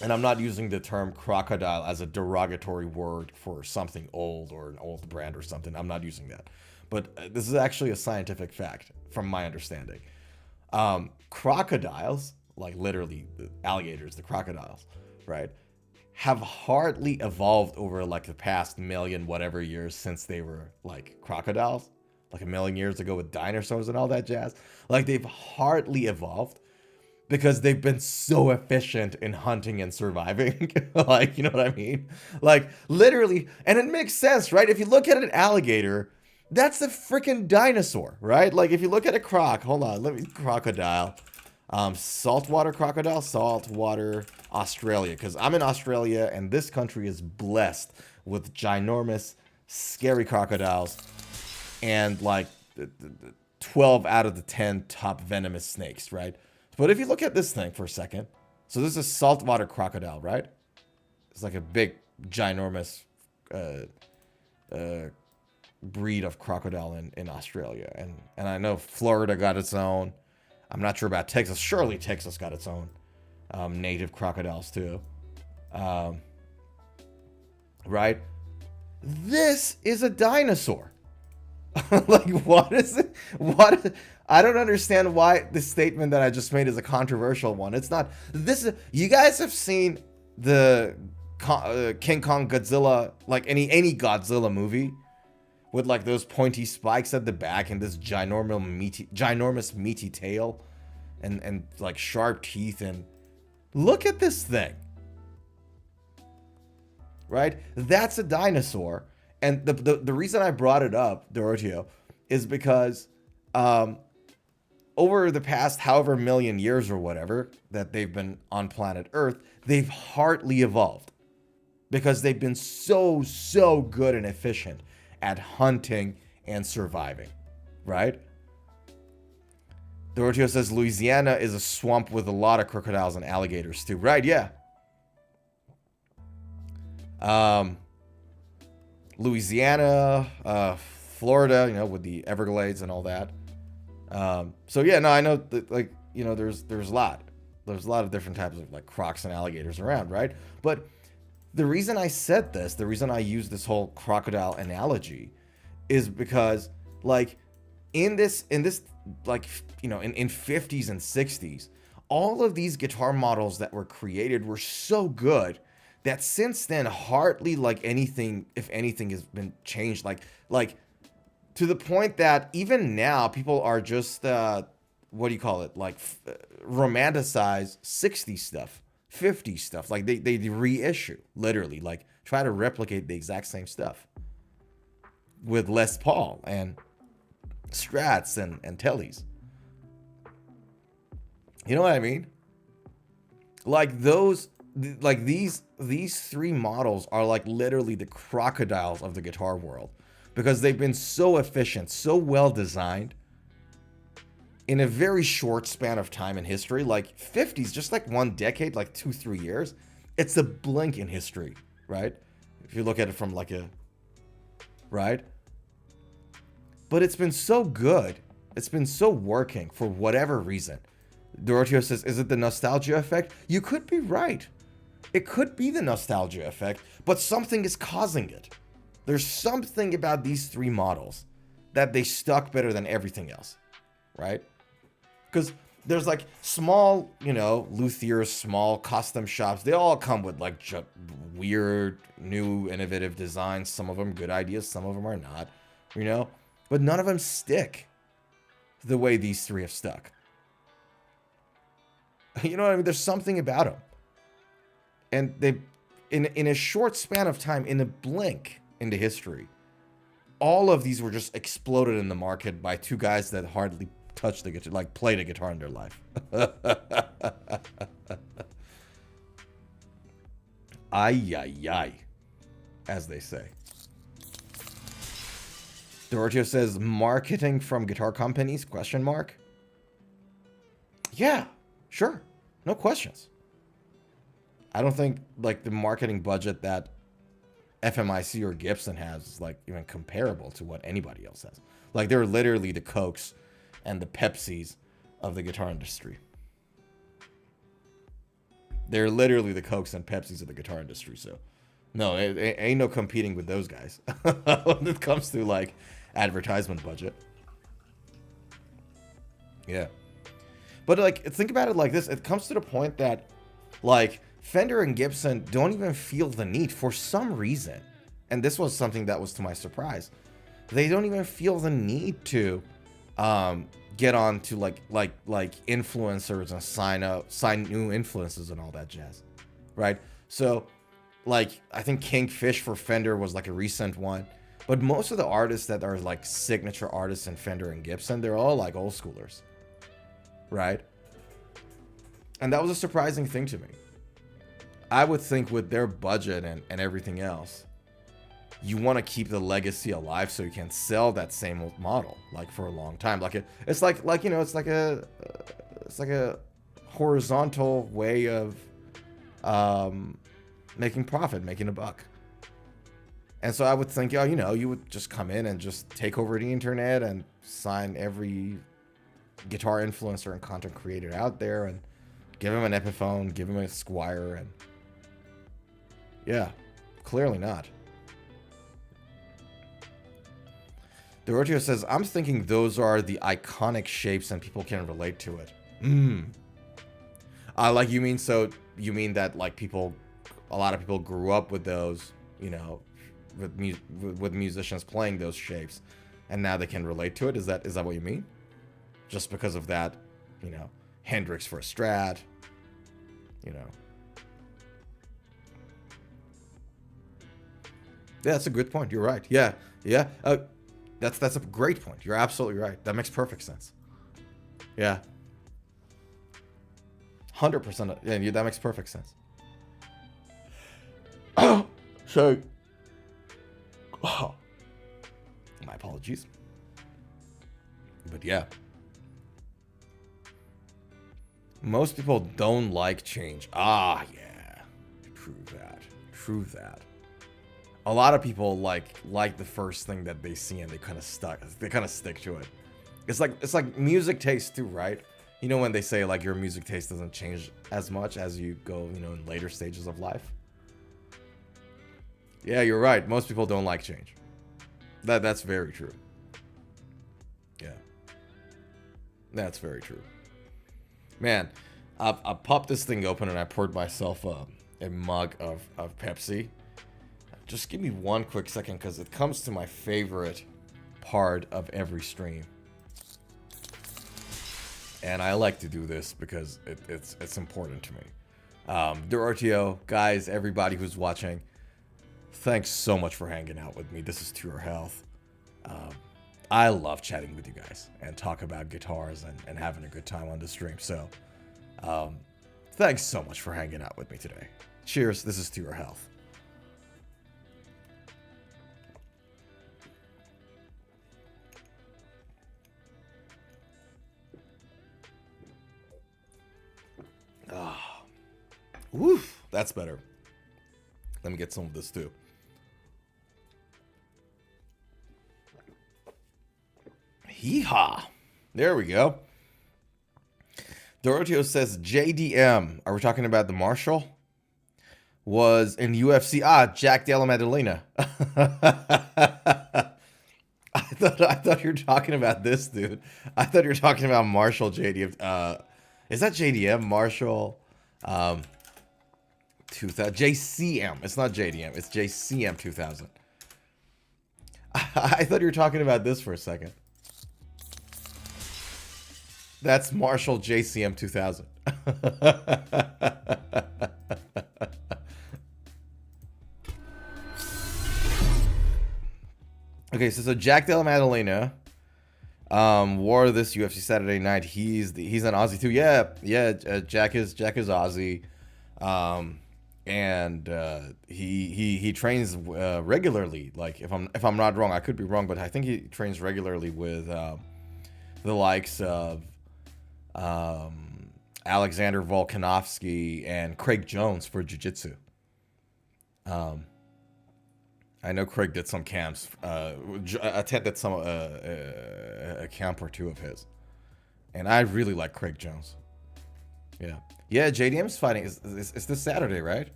and I'm not using the term crocodile as a derogatory word for something old or an old brand or something. I'm not using that. But this is actually a scientific fact from my understanding. Crocodiles, like literally the alligators, the crocodiles, right, have hardly evolved over like the past million whatever years since they were like crocodiles, like a million years ago with dinosaurs and all that jazz. Like, they've hardly evolved because they've been so efficient in hunting and surviving. Like, you know what I mean? Like, literally, and it makes sense, right? If you look at an alligator, that's a freaking dinosaur, right? Like, if you look at a crocodile, saltwater crocodile, saltwater Australia, because I'm in Australia and this country is blessed with ginormous, scary crocodiles and like 12 out of the 10 top venomous snakes, right? But if you look at this thing for a second, so this is a saltwater crocodile, right? It's like a big, ginormous breed of crocodile in Australia. And I know Florida got its own. I'm not sure about Texas. Surely Texas got its own native crocodiles too. Right? This is a dinosaur. Like, what is it? I don't understand why the statement that I just made is a controversial one. It's not. You guys have seen the King Kong Godzilla, like any Godzilla movie, with like those pointy spikes at the back and this ginormous meaty tail and like sharp teeth, and look at this thing. Right? That's a dinosaur. And the reason I brought it up, Dorotio, is because over the past however million years or whatever that they've been on planet Earth, they've hardly evolved because they've been so good and efficient at hunting and surviving, right? Dorotio says Louisiana is a swamp with a lot of crocodiles and alligators too. Right, yeah. Louisiana, Florida, you know, with the Everglades and all that. So yeah, no, I know that, like, you know, there's a lot of different types of like crocs and alligators around, right? But the reason I said this, the reason I use this whole crocodile analogy, is because like in this like, you know, in 50s and 60s, all of these guitar models that were created were so good that since then hardly like anything, if anything, has been changed, like to the point that even now people are just what do you call it, like romanticize 60s stuff, 50s stuff, like they reissue, literally, like try to replicate the exact same stuff with Les Paul and Strats and Tellys. You know what I mean? Like those, like these three models are like literally the crocodiles of the guitar world because they've been so efficient, so well designed in a very short span of time in history. Like 50s, just like one decade, like 2-3 years. It's a blink in history, right? If you look at it from like a, right? But it's been so good. It's been so working for whatever reason. Dorotio says, is it the nostalgia effect? You could be right. It could be the nostalgia effect, but something is causing it. There's something about these three models that they stuck better than everything else, right? Because there's like small, you know, luthiers, small custom shops. They all come with like weird, new, innovative designs. Some of them good ideas, some of them are not, you know, but none of them stick the way these three have stuck. You know what I mean? There's something about them, and they, in a short span of time, in a blink into history, all of these were just exploded in the market by two guys that hardly touch the guitar, like play the guitar in their life. Ay, ay, ay, as they say. Doroteo says, marketing from guitar companies, question mark? Yeah, sure. No questions. I don't think, like, the marketing budget that FMIC or Gibson has is, like, even comparable to what anybody else has. Like, they're literally the Cokes and the Pepsis of the guitar industry. They're literally the Cokes and Pepsis of the guitar industry, so no, it ain't no competing with those guys when it comes to, like, advertisement budget. Yeah. But, like, think about it like this. It comes to the point that, like, Fender and Gibson don't even feel the need for some reason. And this was something that was to my surprise. They don't even feel the need to get on to like influencers and sign new influences and all that jazz. Right? So, like, I think Kingfish for Fender was like a recent one. But most of the artists that are like signature artists in Fender and Gibson, they're all like old schoolers. Right? And that was a surprising thing to me. I would think with their budget and everything else, you want to keep the legacy alive so you can sell that same old model like for a long time. Like it's like you know, it's like a horizontal way of making profit, making a buck. And so I would think, you know, you would just come in and just take over the internet and sign every guitar influencer and content creator out there and give him an Epiphone, give him a Squire, and yeah, clearly not. Doroteo says, I'm thinking those are the iconic shapes and people can relate to it. Like, you mean that, like, a lot of people grew up with those, you know, with musicians playing those shapes, and now they can relate to it? Is that what you mean? Just because of that, you know, Hendrix for a Strat, you know. Yeah, that's a good point. You're right. Yeah. That's a great point. You're absolutely right. That makes perfect sense. Yeah. 100%. Yeah, that makes perfect sense. So, my apologies. But yeah. Most people don't like change. Ah, yeah. True that. A lot of people like the first thing that they see and they kind of stick to it. It's like music taste too, right? You know when they say like your music taste doesn't change as much as you go, you know, in later stages of life. Yeah, you're right. Most people don't like change. That's very true. Yeah. That's very true. Man, I popped this thing open and I poured myself a mug of Pepsi. Just give me one quick second because it comes to my favorite part of every stream. And I like to do this because it's important to me. Doroteo, guys, everybody who's watching, thanks so much for hanging out with me. This is To Your Health. I love chatting with you guys and talk about guitars and having a good time on the stream. So, thanks so much for hanging out with me today. Cheers. This is To Your Health. Woof, that's better. Let me get some of this too. Hee-haw. There we go. Doroteo says JDM. Are we talking about the Marshall? Was in UFC. Jack Della Maddalena. I thought you were talking about this, dude. I thought you were talking about Marshall JDM. Is that JDM Marshall? 2000 JCM. It's not JDM. It's JCM 2000. I thought you were talking about this for a second. That's Marshall JCM 2000. Okay, so Jack Della Maddalena wore this UFC Saturday night. He's an Aussie too. Jack is Aussie, and he trains regularly. Like if I'm not wrong, I could be wrong, but I think he trains regularly with the likes of Alexander Volkanovski and Craig Jones for jiu-jitsu. I know Craig did some camps, attended some a camp or two of his, and I really like Craig Jones. Yeah. JDM's fighting is this Saturday, right?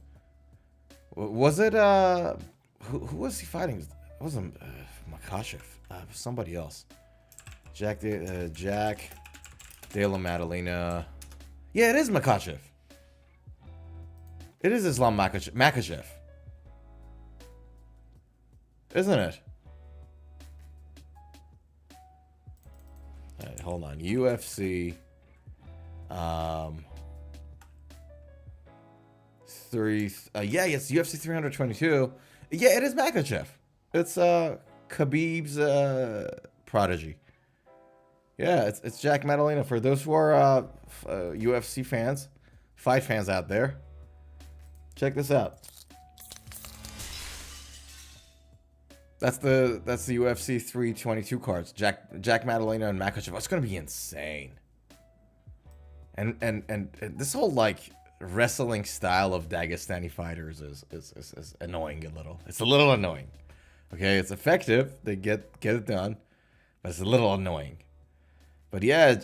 Was it who was he fighting? It wasn't Makhachev. Somebody else. Jack Della Maddalena. Yeah, it is Makhachev. It is Islam Makhachev. Isn't it? All right, hold on. UFC. It's UFC 322. Yeah, it is Makhachev. It's Khabib's prodigy. Yeah, it's Jack Maddalena. For those who are UFC fans, fight fans out there, check this out. That's the UFC 322 cards. Jack Maddalena and Makhachev. It's gonna be insane. And this whole like wrestling style of Dagestani fighters is annoying a little. It's a little annoying. Okay, it's effective. They get it done, but it's a little annoying. But yeah,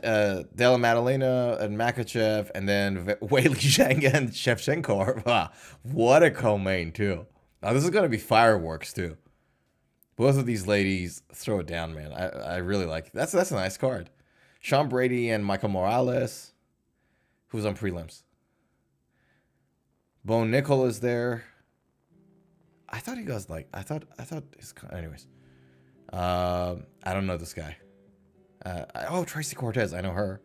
Della Maddalena and Makhachev, and then Weili Zhang and Shevchenko. Wow, what a co-main too. Now this is gonna be fireworks too. Both of these ladies throw it down, man. I really like it. That's a nice card. Sean Brady and Michael Morales, who's on prelims. Bo Nickel is there. I thought he goes like I thought his anyways. I don't know this guy. Tracy Cortez, I know her.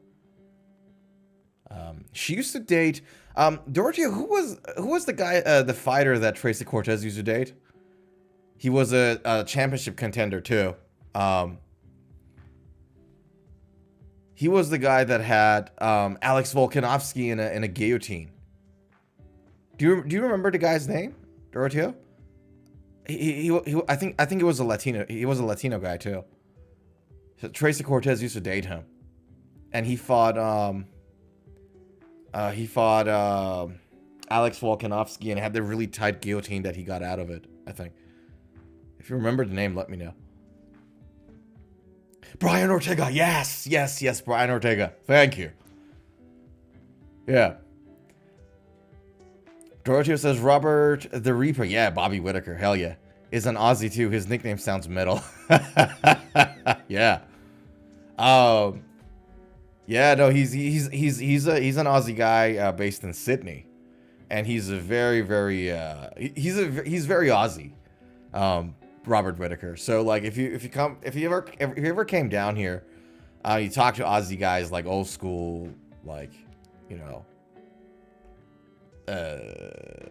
She used to date Dorothea. Who was the guy, the fighter that Tracy Cortez used to date? He was a championship contender too. He was the guy that had Alex Volkanovski in a guillotine. Do you remember the guy's name, Dorothea? I think it was a Latino. He was a Latino guy too. So Tracy Cortez used to date him, and he fought Alex Volkanovski and had the really tight guillotine that he got out of it. I think. If you remember the name, let me know. Brian Ortega. Yes, Brian Ortega. Thank you. Yeah. Dorothea says Robert the Reaper. Yeah, Bobby Whitaker. Hell yeah. Is an Aussie too. His nickname sounds metal. Yeah. Yeah, no, he's an Aussie guy based in Sydney. And he's a very very Aussie. Robert Whitaker. So like if you ever came down here, you talk to Aussie guys like old school, like, you know,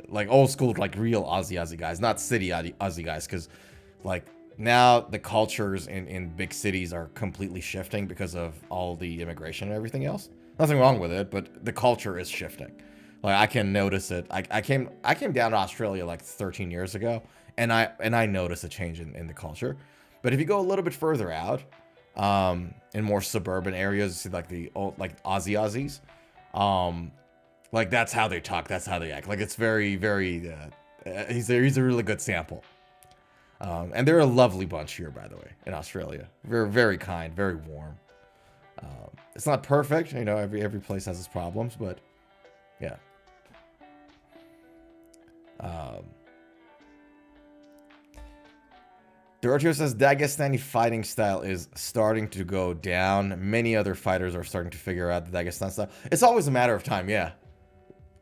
like old school, like real Aussie guys, not city Aussie guys, because like now the cultures in big cities are completely shifting because of all the immigration and everything else. Nothing wrong with it, but the culture is shifting. Like I can notice it. I came down to Australia like 13 years ago. And I notice a change in the culture. But if you go a little bit further out, in more suburban areas, you see like the old, like Aussies, like that's how they talk, that's how they act. Like it's very, very, he's a really good sample. And they're a lovely bunch here, by the way, in Australia. Very, very kind, very warm. It's not perfect, you know, every place has its problems, but yeah. Doroteo says Dagestani fighting style is starting to go down. Many other fighters are starting to figure out the Dagestan style. It's always a matter of time, yeah.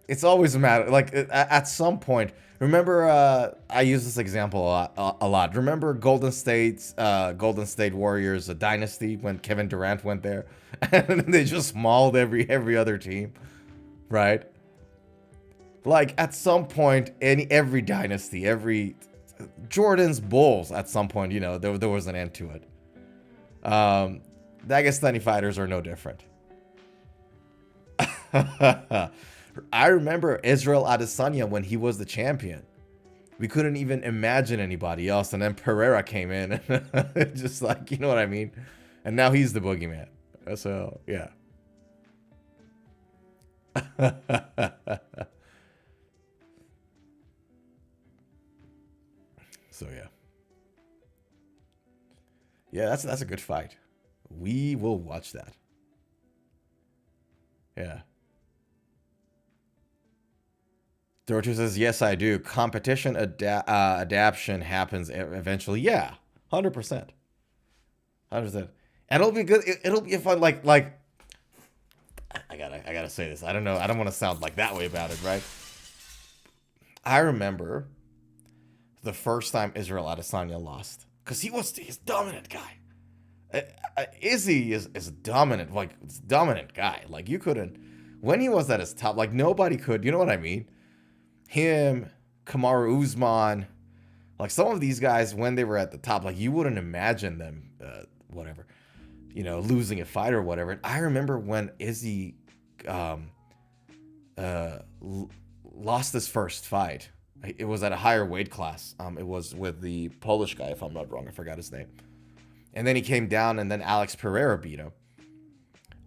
It's always a matter, like, at some point. Remember, I use this example a lot. Remember Golden State Warriors, a dynasty, when Kevin Durant went there, and they just mauled every other team, right? Like, at some point, every dynasty, every Jordan's Bulls, at some point, you know, there was an end to it. Dagestani fighters are no different. I remember Israel Adesanya when he was the champion. We couldn't even imagine anybody else, and then Pereira came in, and just like, you know what I mean? And now he's the boogeyman. So, yeah. So, yeah. Yeah, that's a good fight. We will watch that. Yeah. Dorothy says, yes, I do. Competition adaptation happens eventually. Yeah, 100%. 100%. And it'll be good. It'll be fun. Like, I gotta say this. I don't know. I don't want to sound like that way about it, right? I remember the first time Israel Adesanya lost, because he's a dominant guy. Izzy is a dominant, like, dominant guy. Like, you couldn't, when he was at his top, like, nobody could, you know what I mean? Him, Kamaru Usman, like, some of these guys, when they were at the top, like, you wouldn't imagine them, whatever, you know, losing a fight or whatever. And I remember when Izzy lost his first fight. It was at a higher weight class. It was with the Polish guy, if I'm not wrong. I forgot his name. And then he came down, and then Alex Pereira beat him.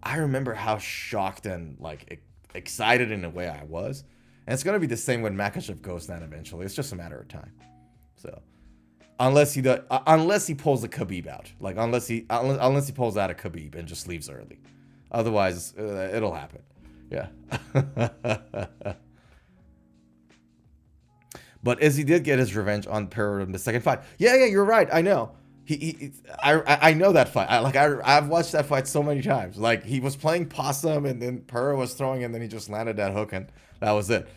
I remember how shocked and, like, excited in a way I was. And it's going to be the same when Makachev goes down eventually. It's just a matter of time. So, unless he pulls a Khabib out. Like, unless he pulls out a Khabib and just leaves early. Otherwise, it'll happen. Yeah. But Izzy did get his revenge on Pereira in the second fight. Yeah, you're right. I know. I know that fight. I've watched that fight so many times. Like, he was playing possum, and then Pereira was throwing, and then he just landed that hook, and that was it.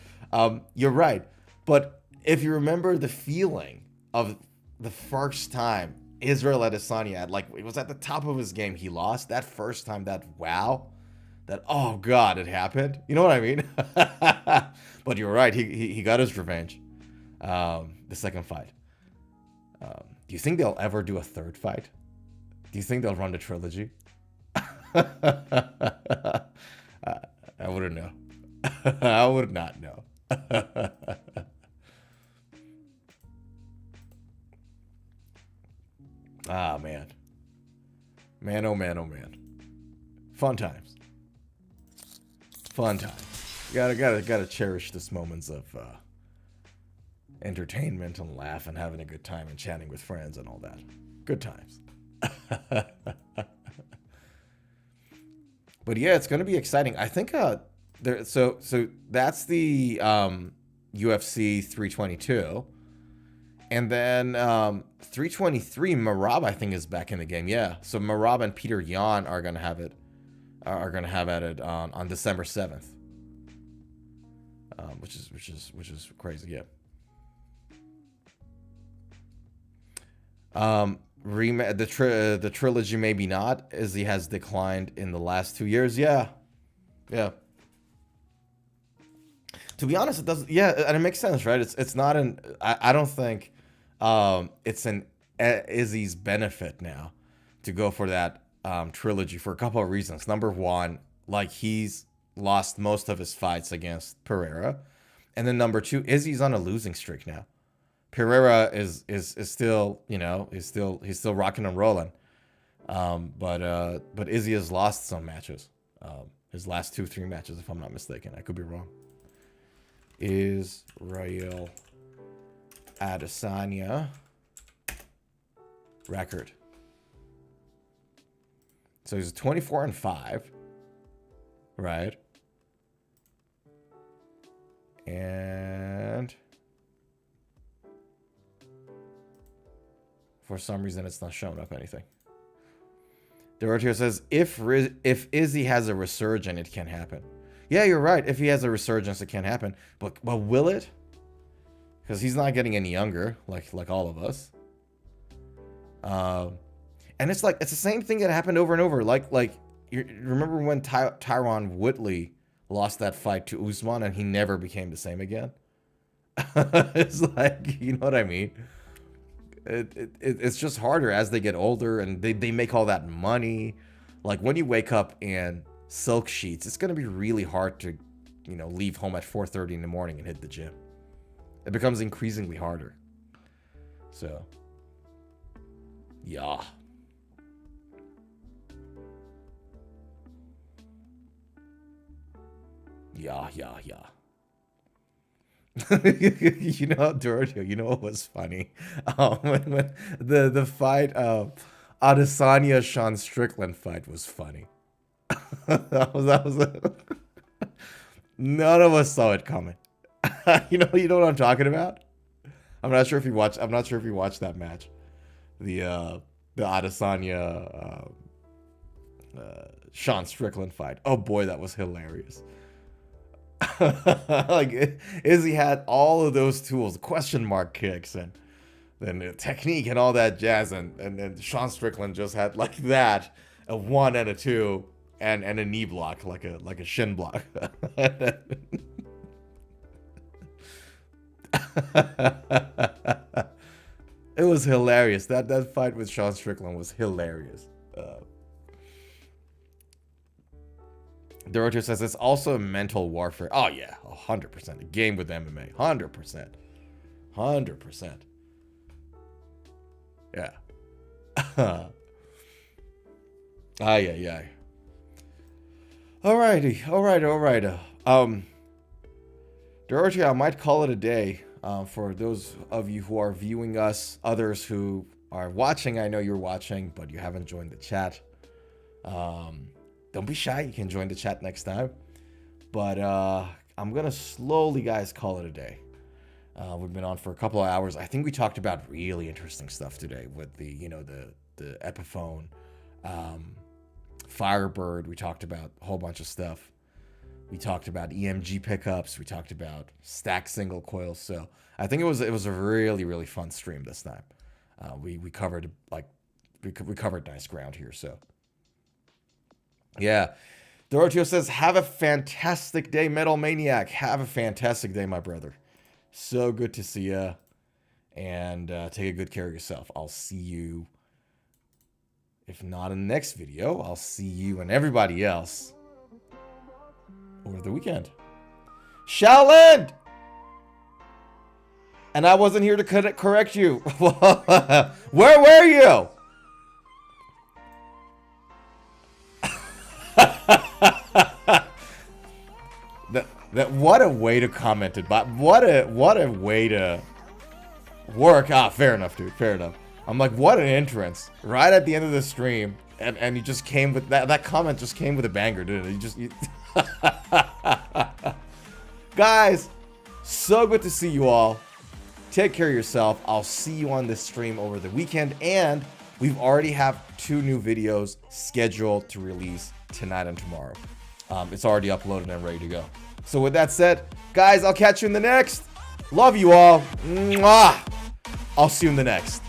You're right. But if you remember the feeling of the first time Israel Adesanya, like, it was at the top of his game, he lost. That first time, that wow, that, oh God, it happened. You know what I mean? But you're right. He got his revenge. The second fight. Do you think they'll ever do a third fight? Do you think they'll run the trilogy? I wouldn't know. I would not know. Ah, man. Man, oh man, oh man. Fun times. Fun times. Gotta cherish this moments of entertainment and laugh and having a good time and chatting with friends and all that. Good times. But yeah, it's gonna be exciting. I think so that's the UFC 322, and then 323 Marab, I think, is back in the game. Yeah, so Marab and Peter Yan are gonna have it at it on December 7th, which is crazy. Yeah. The trilogy maybe not, as he has declined in the last 2 years. Yeah. To be honest, it doesn't. Yeah, and it makes sense, right? It's not an. I don't think it's an Izzy's benefit now to go for that trilogy for a couple of reasons. Number one, like, he's lost most of his fights against Pereira, and then number two, Izzy's on a losing streak now. Pereira is still, you know, he's still rocking and rolling, but Izzy has lost some matches. His last 2-3 matches, if I'm not mistaken. I could be wrong. Israel Adesanya record. So he's 24-5, right? And For some reason, it's not showing up anything. Doroteo says, if Izzy has a resurgence, it can happen. Yeah, you're right. If he has a resurgence, it can happen. But will it? Because he's not getting any younger, like all of us. And it's like, it's the same thing that happened over and over. Like you remember when Tyron Woodley lost that fight to Usman and he never became the same again? It's like, you know what I mean? It's just harder as they get older and they make all that money. Like when you wake up in silk sheets, it's going to be really hard to, you know, leave home at 4:30 in the morning and hit the gym. It becomes increasingly harder. So, yeah. Yeah. You know, Doroteo, you know what was funny? When the fight, Adesanya Sean Strickland fight was funny. that was none of us saw it coming. you know what I'm talking about? I'm not sure if you watched that match. The Adesanya Sean Strickland fight. Oh boy, that was hilarious. Like Izzy had all of those tools, question mark kicks and then the technique and all that jazz, and then Sean Strickland just had like that, a 1 and a 2 and a knee block, like a shin block. It was hilarious. That fight with Sean Strickland was hilarious. Doroteo says it's also mental warfare. Oh yeah, 100%. A game with MMA, 100%, 100%. Yeah. Yeah. Alrighty. Doroteo, I might call it a day. For those of you who are viewing us, others who are watching, I know you're watching, but you haven't joined the chat. Don't be shy. You can join the chat next time. But I'm going to slowly, guys, call it a day. We've been on for a couple of hours. I think we talked about really interesting stuff today with the Epiphone, Firebird. We talked about a whole bunch of stuff. We talked about EMG pickups. We talked about stack single coils. So I think it was a really, really fun stream this time. We covered we covered nice ground here. So yeah, Doroteo says, "Have a fantastic day, Metal Maniac. Have a fantastic day, my brother. So good to see ya, and take a good care of yourself. I'll see you, if not in the next video, I'll see you and everybody else over the weekend." Shaolin! And I wasn't here to correct you. Where were you? That what a way to comment it, but what a way to work. Fair enough, dude. Fair enough. I'm like, what an entrance right at the end of the stream, and you just came with that comment. Just came with a banger, didn't it? Guys, so good to see you all. Take care of yourself. I'll see you on this stream over the weekend, and we've already have 2 new videos scheduled to release tonight and tomorrow. It's already uploaded and ready to go. So with that said, guys, I'll catch you in the next. Love you all. Mwah! I'll see you in the next.